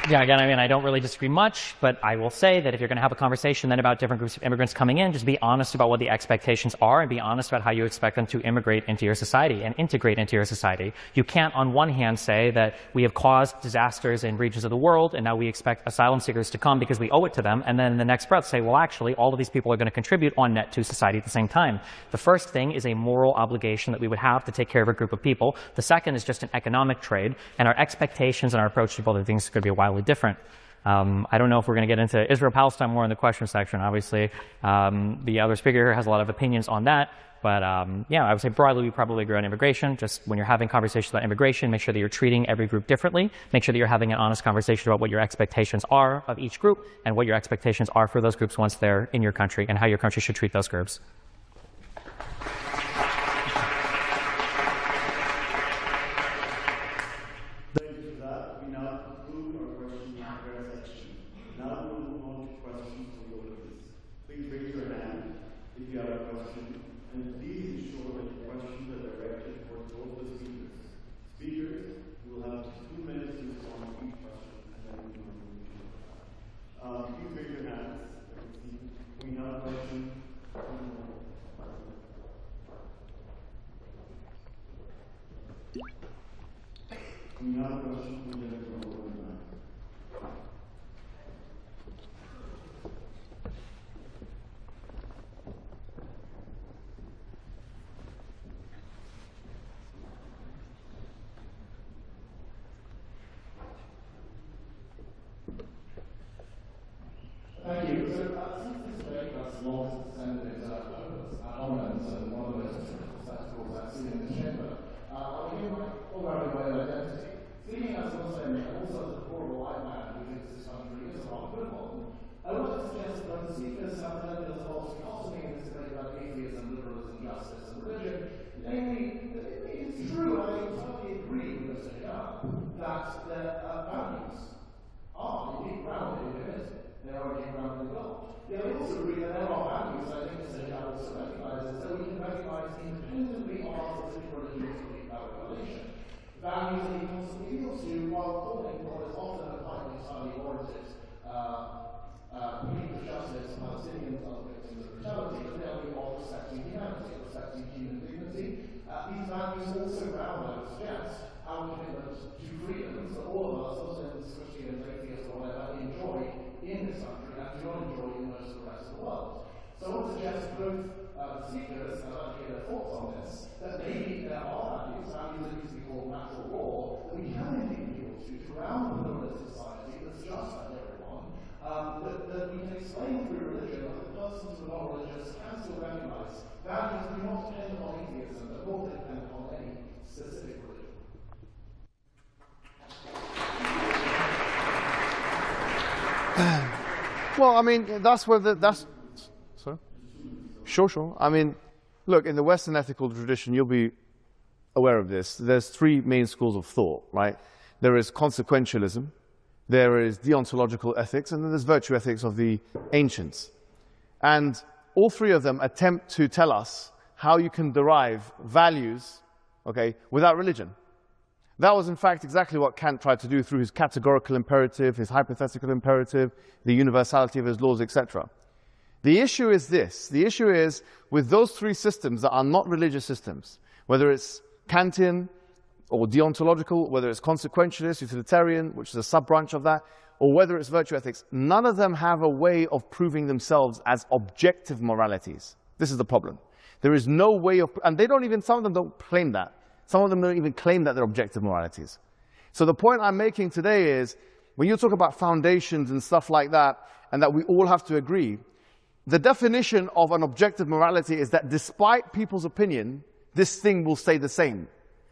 Yeah, again, I mean, I don't really disagree much, but I will say that if you're going to have a conversation then about different groups of immigrants coming in, just be honest about what the expectations are and be honest about how you expect them to immigrate into your society and integrate into your society. You can't, on one hand, say that we have caused disasters in regions of the world and now we expect asylum seekers to come because we owe it to them, and then in the next breath say, well, actually, all of these people are going to contribute on net to society at the same time. The first thing is a moral obligation that we would have to take care of a group of people. The second is just an economic trade, and our expectations and our approach to both of things could be wildly different. I don't know if we're going to get into Israel-Palestine more in the question section. Obviously, the other speaker here has a lot of opinions on that. But yeah, I would say broadly we probably agree on immigration. Just when you're having conversations about immigration, make sure that you're treating every group differently. Make sure that you're having an honest conversation about what your expectations are of each group and what your expectations are for those groups once they're in your country and how your country should treat those groups. Thank you. So, since this debate has long extended comments and one of the most spectacles I've seen in the chamber, I'll begin by talking about identity. Speaking as a Muslim and also as a poor white man who thinks this country is a rather good one, I would like to suggest that when the speakers have presented as false dichotomy in this debate about atheism, liberalism, justice, and religion, namely, it is true, and I totally agree with Mr. Hijab, that their values are indeed grounded in divinity. They are indeed grounded in God. Yet I also agree that there are values, I think Mr. Hijab also recognizes, that we can recognize independently of our specific religious revelation. Values that he constantly appeals to while calling for what is often a quite entirely warranted plea for justice for Palestinians, other victims of brutality, but they are of respecting humanity, respecting human dignity. These values also ground, I would suggest, our commitment to freedoms that all of us, Muslims, Christians, atheists, or whatever, enjoy in this country and do not enjoy in most of the rest of the world. So I would suggest both speakers, and I'd like to hear their thoughts on this, that maybe there are values that used to be called natural law, that we can indeed appeal to ground a pluralist society that's just like everyone, that we can explain through religion that the persons who are not religious can still recognize values that do not depend on atheism, but nor depend on any specific religion. Well, I mean, that's where that's... Sorry? Sure. I mean, look, in the Western ethical tradition, you'll be aware of this. There's three main schools of thought, right? There is consequentialism, there is deontological ethics, and then there's virtue ethics of the ancients. And all three of them attempt to tell us how you can derive values, okay, without religion. That was, in fact, exactly what Kant tried to do through his categorical imperative, his hypothetical imperative, the universality of his laws, etc. The issue is this. The issue is, with those three systems that are not religious systems, whether it's Kantian or deontological, whether it's consequentialist, utilitarian, which is a sub-branch of that, or whether it's virtue ethics, none of them have a way of proving themselves as objective moralities. This is the problem. There is no way of, and they don't even, some of them don't claim that. Some of them don't even claim that they're objective moralities. So the point I'm making today is, when you talk about foundations and stuff like that, and that we all have to agree, the definition of an objective morality is that despite people's opinion, this thing will stay the same.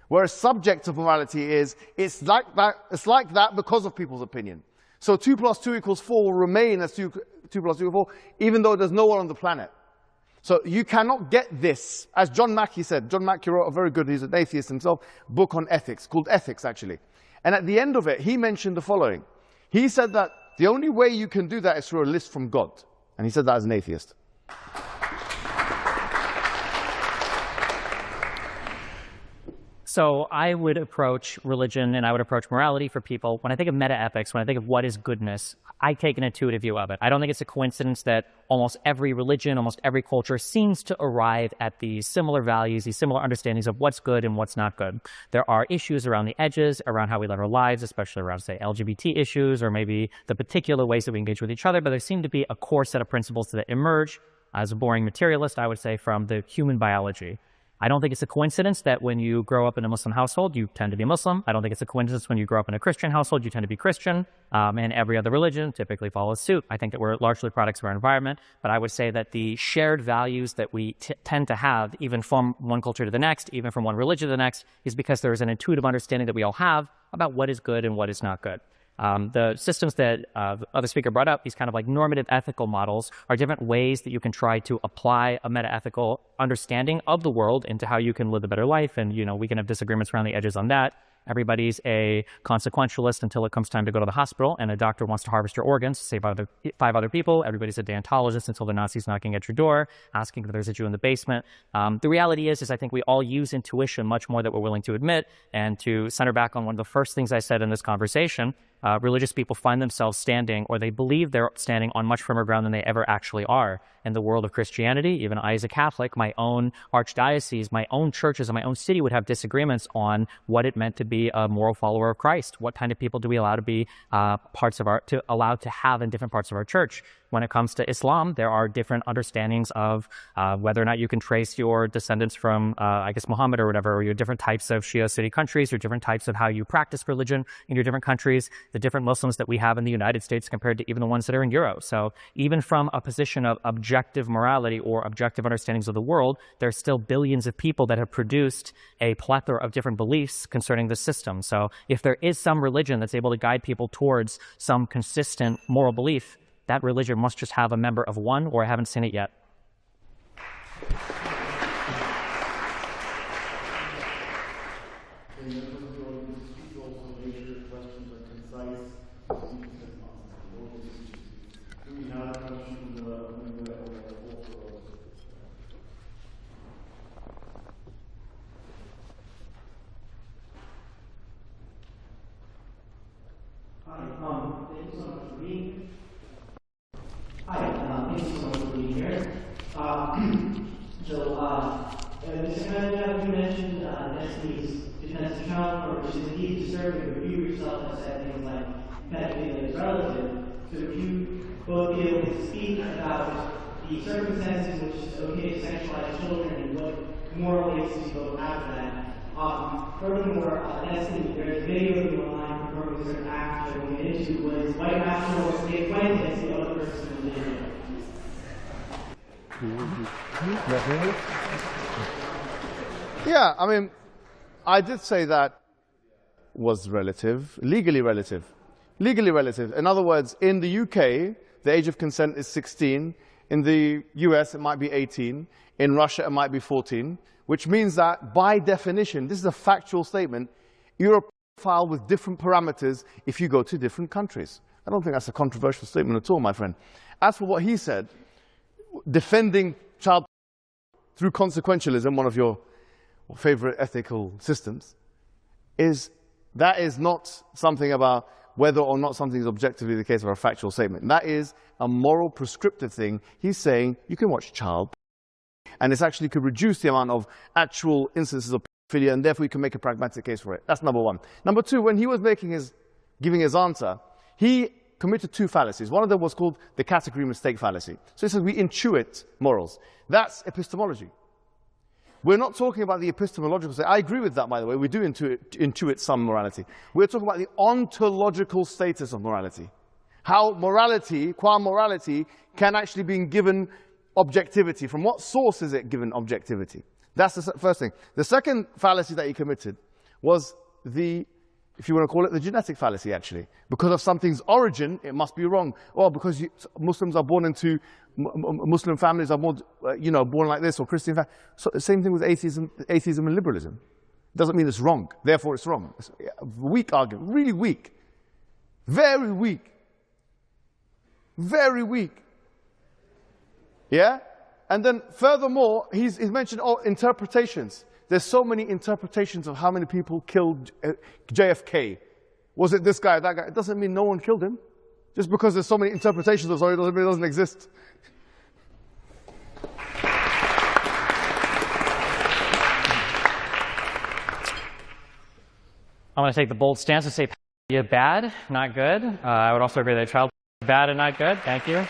Whereas subjective morality is, it's like that because of people's opinion. So 2 + 2 = 4 will remain as 2 + 2 = 4, even though there's no one on the planet. So you cannot get this, as John Mackey said. John Mackey wrote a very good, he's an atheist himself, book on ethics, called Ethics, actually. And at the end of it, he mentioned the following. He said that the only way you can do that is through a list from God. And he said that as an atheist. So I would approach religion and I would approach morality for people. When I think of meta-ethics, when I think of what is goodness, I take an intuitive view of it. I don't think it's a coincidence that almost every religion, almost every culture seems to arrive at these similar values, these similar understandings of what's good and what's not good. There are issues around the edges, around how we live our lives, especially around, say, LGBT issues, or maybe the particular ways that we engage with each other, but there seem to be a core set of principles that emerge. As a boring materialist, I would say, from the human biology. I don't think it's a coincidence that when you grow up in a Muslim household, you tend to be Muslim. I don't think it's a coincidence when you grow up in a Christian household, you tend to be Christian. And every other religion typically follows suit. I think that we're largely products of our environment. But I would say that the shared values that we tend to have, even from one culture to the next, even from one religion to the next, is because there is an intuitive understanding that we all have about what is good and what is not good. The systems that the other speaker brought up, these kind of like normative ethical models, are different ways that you can try to apply a meta-ethical understanding of the world into how you can live a better life. And, you know, we can have disagreements around the edges on that. Everybody's a consequentialist until it comes time to go to the hospital and a doctor wants to harvest your organs to save 5 other people. Everybody's a deontologist until the Nazis knocking at your door, asking if there's a Jew in the basement. The reality is I think we all use intuition much more than we're willing to admit. And to center back on one of the first things I said in this conversation, religious people find themselves standing, or they believe they're standing on much firmer ground than they ever actually are. In the world of Christianity, even I as a Catholic, my own archdiocese, my own churches, and my own city would have disagreements on what it meant to be a moral follower of Christ. What kind of people do we allow to be allowed to have in different parts of our church? When it comes to Islam, there are different understandings of whether or not you can trace your descendants from, I guess, Muhammad or whatever, or your different types of Shia city countries, your different types of how you practice religion in your different countries, the different Muslims that we have in the United States compared to even the ones that are in Europe. So even from a position of objective morality or objective understandings of the world, there's still billions of people that have produced a plethora of different beliefs concerning the system. So if there is some religion that's able to guide people towards some consistent moral belief, that religion must just have a member of one, or I haven't seen it yet. You mentioned Destiny's defense of childhood, which is indeed disturbing, but you yourself have said things like pedophilia is relative. So would you both be able to speak about the circumstances in which it's okay to sexualize children and what moral basis you both have for that? Furthermore, Destiny, there's a video of you online performing certain acts that we'll get into was white nationalists they went against the other person in the video. Yeah, I mean, I did say that was relative, legally relative. Legally relative. In other words, in the UK, the age of consent is 16. In the US, it might be 18. In Russia, it might be 14, which means that, by definition, this is a factual statement, you're a pedophile with different parameters if you go to different countries. I don't think that's a controversial statement at all, my friend. As for what he said, defending child through consequentialism, one of your favorite ethical systems, that is not something about whether or not something is objectively the case of a factual statement. That is a moral prescriptive thing. He's saying you can watch child, and this actually could reduce the amount of actual instances of pedophilia, and therefore you can make a pragmatic case for it. That's number one. Number two, when he was giving his answer, he committed two fallacies. One of them was called the category mistake fallacy. So he says we intuit morals. That's epistemology. We're not talking about the epistemological state. I agree with that, by the way. We do intuit some morality. We're talking about the ontological status of morality. How morality, qua morality, can actually be given objectivity. From what source is it given objectivity? That's the first thing. The second fallacy that he committed was if you want to call it, the genetic fallacy, actually. Because of something's origin, it must be wrong. Or because Muslims are born into, Muslim families are more, born like this, or Christian families. So the same thing with atheism and liberalism. It doesn't mean it's wrong, therefore it's wrong. It's a weak argument, really weak. Very weak. Very weak. Yeah? And then furthermore, he's mentioned interpretations. There's so many interpretations of how many people killed JFK. Was it this guy or that guy? It doesn't mean no one killed him. Just because there's so many interpretations of story doesn't mean it doesn't exist. I'm going to take the bold stance and say pedophilia bad, not good. I would also agree that child bad and not good. Thank you.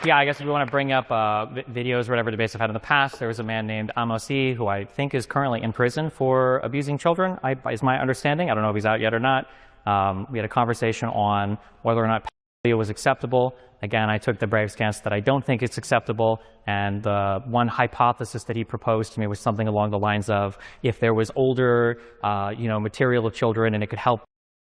Yeah, I guess if we want to bring up videos or whatever debates I've had in the past, there was a man named Amosi who I think is currently in prison for abusing children, is my understanding. I don't know if he's out yet or not. We had a conversation on whether or not pedophilia was acceptable. Again, I took the brave stance that I don't think it's acceptable. And one hypothesis that he proposed to me was something along the lines of, if there was older, material of children and it could help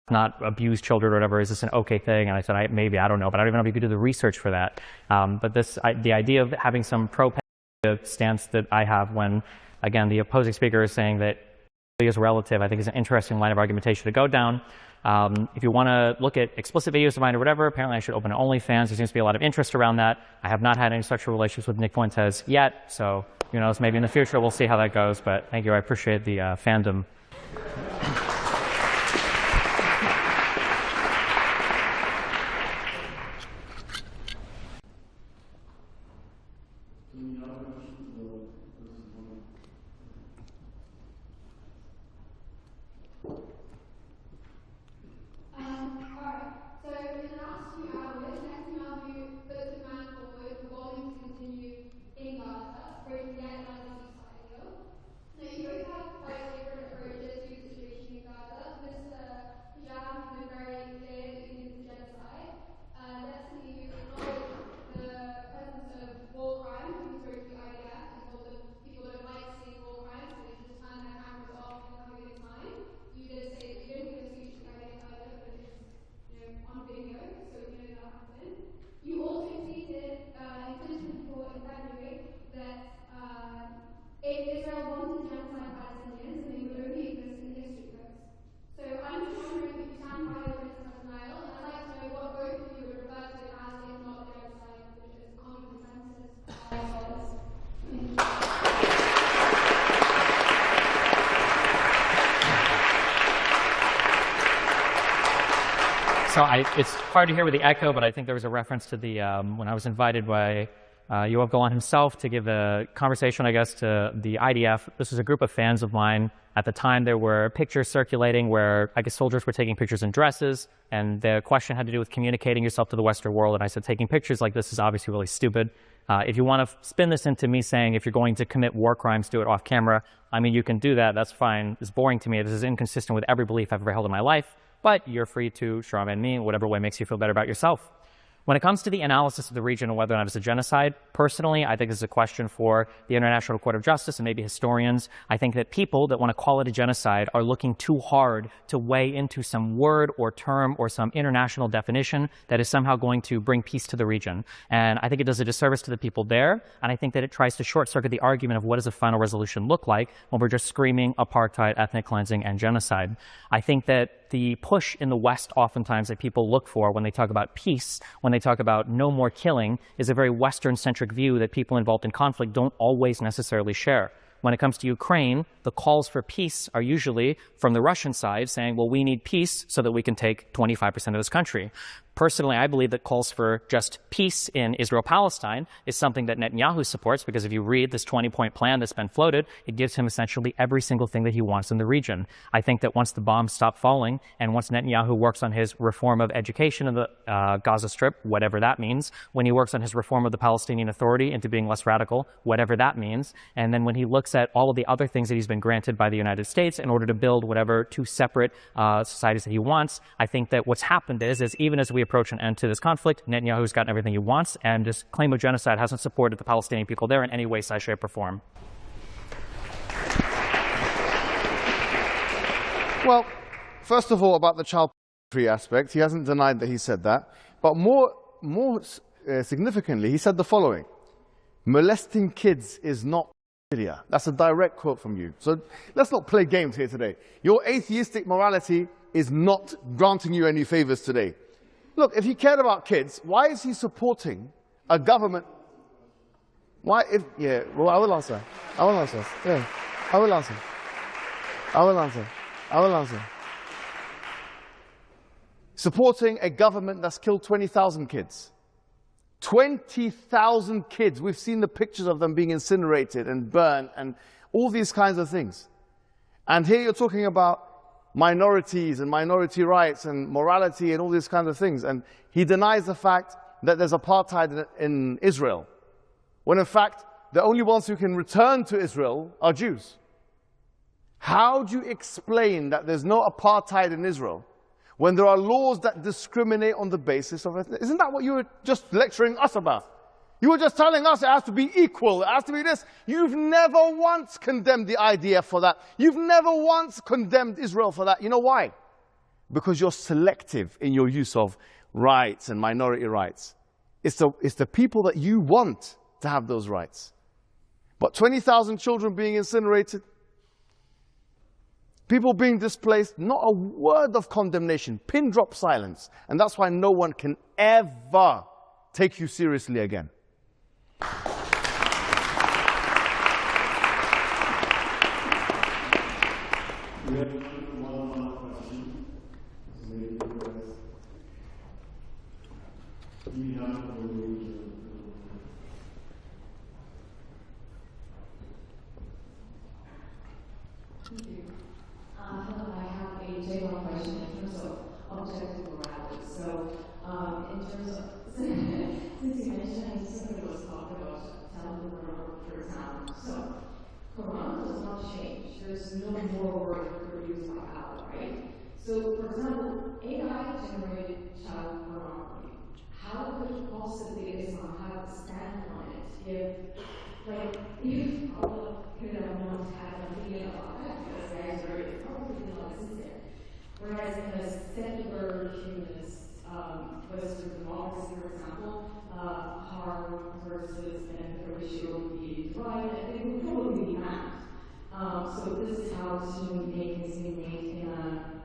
not abuse children or whatever, is this an okay thing? And I said, maybe, I don't know, but I don't even know if you could do the research for that. But the idea of having some pro-pedophilia stance that I have when, again, the opposing speaker is saying that pedophilia is relative, I think is an interesting line of argumentation to go down. If you want to look at explicit videos of mine or whatever, apparently I should open an OnlyFans. There seems to be a lot of interest around that. I have not had any sexual relations with Nick Fuentes yet, so who knows, maybe in the future we'll see how that goes. But thank you, I appreciate the fandom. So it's hard to hear with the echo, but I think there was a reference to the when I was invited by Yoav Golan himself to give a conversation, I guess, to the IDF. This was a group of fans of mine. At the time, there were pictures circulating where, I guess, soldiers were taking pictures in dresses, and the question had to do with communicating yourself to the Western world. And I said, taking pictures like this is obviously really stupid. If you want to spin this into me saying if you're going to commit war crimes, do it off camera, I mean, you can do that. That's fine. It's boring to me. This is inconsistent with every belief I've ever held in my life. But you're free to strawman me in whatever way makes you feel better about yourself. When it comes to the analysis of the region and whether or not it's a genocide, personally, I think this is a question for the International Court of Justice and maybe historians. I think that people that want to call it a genocide are looking too hard to weigh into some word or term or some international definition that is somehow going to bring peace to the region. And I think it does a disservice to the people there, and I think that it tries to short-circuit the argument of what does a final resolution look like when we're just screaming apartheid, ethnic cleansing, and genocide. I think that the push in the West oftentimes that people look for when they talk about peace, when they talk about no more killing, is a very Western-centric view that people involved in conflict don't always necessarily share. When it comes to Ukraine, the calls for peace are usually from the Russian side saying, well, we need peace so that we can take 25% of this country. Personally, I believe that calls for just peace in Israel-Palestine is something that Netanyahu supports, because if you read this 20-point plan that's been floated, it gives him essentially every single thing that he wants in the region. I think that once the bombs stop falling and once Netanyahu works on his reform of education in the Gaza Strip, whatever that means, when he works on his reform of the Palestinian Authority into being less radical, whatever that means, and then when he looks at all of the other things that he's been granted by the United States in order to build whatever two separate societies that he wants, I think that what's happened is even as we approach an end to this conflict, Netanyahu's gotten everything he wants, and this claim of genocide hasn't supported the Palestinian people there in any way, size, shape, or form. Well, first of all, about the child pornography aspect, he hasn't denied that he said that. But more significantly, he said the following: molesting kids is not pedophilia. That's a direct quote from you. So let's not play games here today. Your atheistic morality is not granting you any favors today. Look, if he cared about kids, why is he supporting a government? Why? Yeah, well, I will answer. I will answer. Yeah, I will answer. I will answer. I will answer. Supporting a government that's killed 20,000 kids. 20,000 kids. We've seen the pictures of them being incinerated and burned and all these kinds of things. And here you're talking about minorities and minority rights and morality and all these kinds of things. And he denies the fact that there's apartheid in Israel, when in fact the only ones who can return to Israel are Jews. How do you explain that there's no apartheid in Israel when there are laws that discriminate on the basis of ethnicity? Isn't that what you were just lecturing us about? You were just telling us it has to be equal, it has to be this. You've never once condemned the IDF for that. You've never once condemned Israel for that. You know why? Because you're selective in your use of rights and minority rights. It's the people that you want to have those rights. But 20,000 children being incinerated, people being displaced, not a word of condemnation, pin drop silence. And that's why no one can ever take you seriously again. We have one final question. Hello, I have a general question in terms of objective morality. So, in terms of, since you mentioned something was talked about telling the Quran, for example. So, Quran does not change. There's no more word produced by Allah, right? So, for example, AI generated child pornography. How could possibly Islam have a stand on it if Allah could have not had an idea about that, because guys are probably not sincere. Whereas in a secular humanist Western democracy, for example, harm versus benefit ratio would be divided, and they would probably be mapped. So this is how decision making is being made in a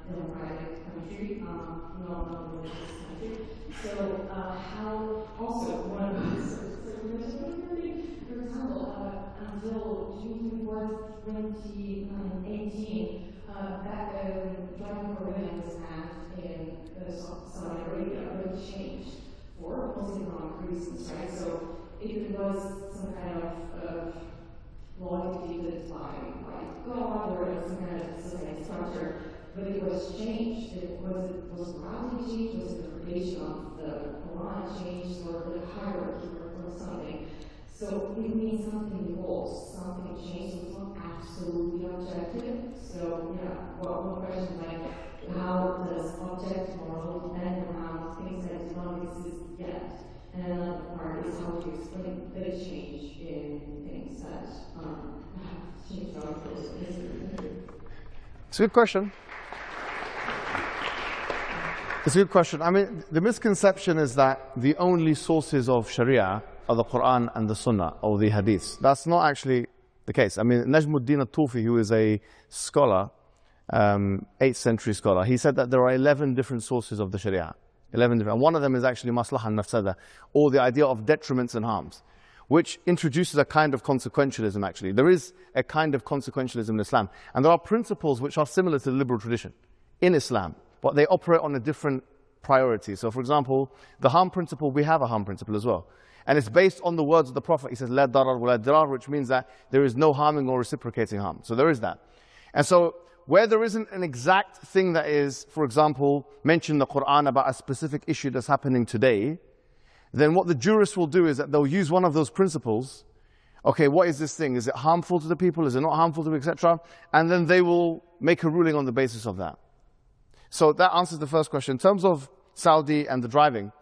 democratic country, not a religious country. So how also one of these for example, until June 4th, 2018, back when driving for women was banned in Saudi Arabia, it changed for mostly economic reasons, right? So if it was some kind of law dictated by God or some kind of society structure, but it was changed. Was morality changed? Was interpretation of the Quran changed, or the hierarchy or something? So it means something evolves, something changed, so it's not absolutely objective. So yeah, one question like, how does objective morality depend on things that do not exist yet? how would you explain the change in things that have changed throughout history? It's a good question. It's a good question. I mean, the misconception is that the only sources of Sharia are the Quran and the Sunnah, or the Hadiths. That's not actually the case. I mean, Najmuddin al-Tufi, who is a scholar, 8th century scholar, he said that there are 11 different sources of the Sharia. 11 different. And one of them is actually maslaha and nafsada, or the idea of detriments and harms, which introduces a kind of consequentialism, actually. There is a kind of consequentialism in Islam. And there are principles which are similar to the liberal tradition in Islam, but they operate on a different priority. So, for example, the harm principle, we have a harm principle as well. And it's based on the words of the Prophet. He says, "La darar wa la dirar," which means that there is no harming or reciprocating harm. So there is that. And so, where there isn't an exact thing that is, for example, mentioned in the Quran about a specific issue that's happening today, then what the jurists will do is that they'll use one of those principles. Okay, what is this thing? Is it harmful to the people? Is it not harmful to them, etc.? And then they will make a ruling on the basis of that. So that answers the first question. In terms of Saudi and the driving,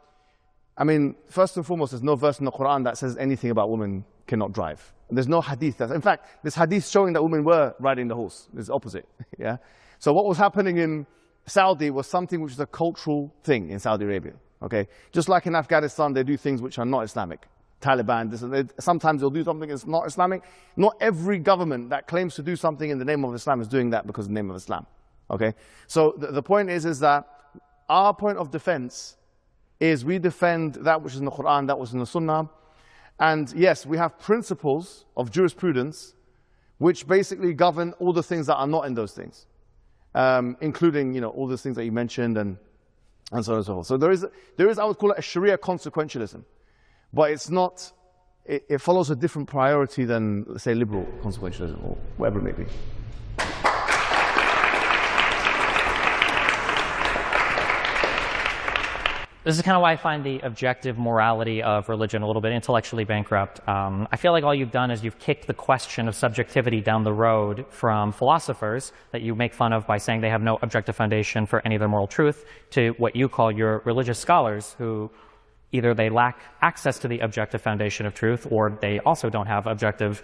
I mean, first and foremost, there's no verse in the Quran that says anything about women cannot drive. There's no hadith that, in fact, there's hadith showing that women were riding the horse. It's the opposite, yeah? So what was happening in Saudi was something which is a cultural thing in Saudi Arabia, okay? Just like in Afghanistan, they do things which are not Islamic. Taliban, sometimes they'll do something that's not Islamic. Not every government that claims to do something in the name of Islam is doing that because of the name of Islam, okay? So the point is that our point of defense is we defend that which is in the Quran, that which is in the Sunnah. And yes, we have principles of jurisprudence which basically govern all the things that are not in those things, including, you know, all those things that you mentioned and so on and so forth. So there is, I would call it a Sharia consequentialism, but it's not, it follows a different priority than, let's say, liberal consequentialism or whatever it may be. This is kind of why I find the objective morality of religion a little bit intellectually bankrupt. I feel like all you've done is you've kicked the question of subjectivity down the road from philosophers that you make fun of by saying they have no objective foundation for any of their moral truth to what you call your religious scholars who either they lack access to the objective foundation of truth or they also don't have objective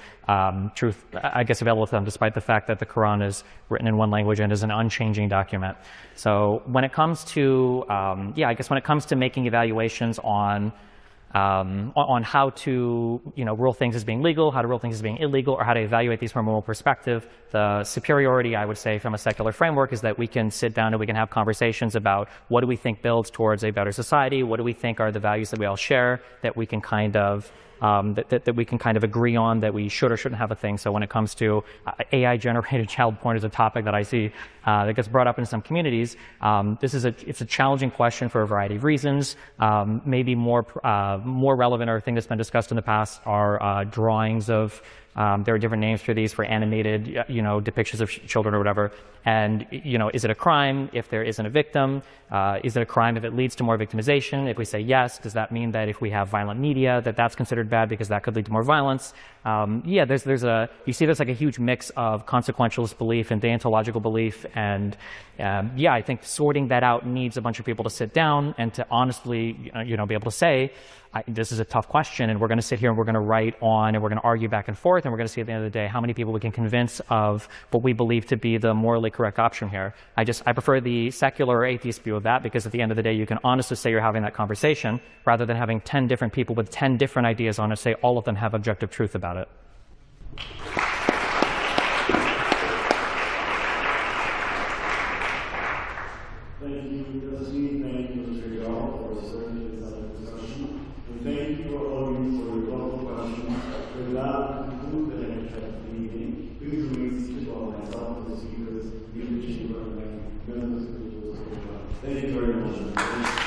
truth, I guess, available to them, despite the fact that the Quran is written in one language and is an unchanging document. So when it comes to, I guess when it comes to making evaluations on how to, rule things as being legal, how to rule things as being illegal, or how to evaluate these from a moral perspective, the superiority, I would say, from a secular framework is that we can sit down and we can have conversations about what do we think builds towards a better society, what do we think are the values that we all share, that we can kind of that we can kind of agree on, that we should or shouldn't have a thing. So when it comes to AI-generated child porn is a topic that I see that gets brought up in some communities. It's a challenging question for a variety of reasons. Maybe more relevant, or a thing that's been discussed in the past, are drawings of. There are different names for these, for animated, depictions of children or whatever. And, is it a crime if there isn't a victim? Is it a crime if it leads to more victimization? If we say yes, does that mean that if we have violent media, that's considered bad because that could lead to more violence? You see there's like a huge mix of consequentialist belief and deontological belief. And I think sorting that out needs a bunch of people to sit down and to honestly, be able to say, this is a tough question, and we're going to sit here and we're going to write on and we're going to argue back and forth, and we're going to see at the end of the day how many people we can convince of what we believe to be the morally correct option here. I prefer the secular or atheist view of that, because at the end of the day you can honestly say you're having that conversation rather than having 10 different people with 10 different ideas on it, say all of them have objective truth about it. Thank you, Destiny. Thank you, Mr. Hijab, for starting this discussion. And thank you all of you for your thoughtful questions. With that, conclude the lecture meeting. Please remain seated while myself, the speakers, lead the chamber, and members of the Thank you very much.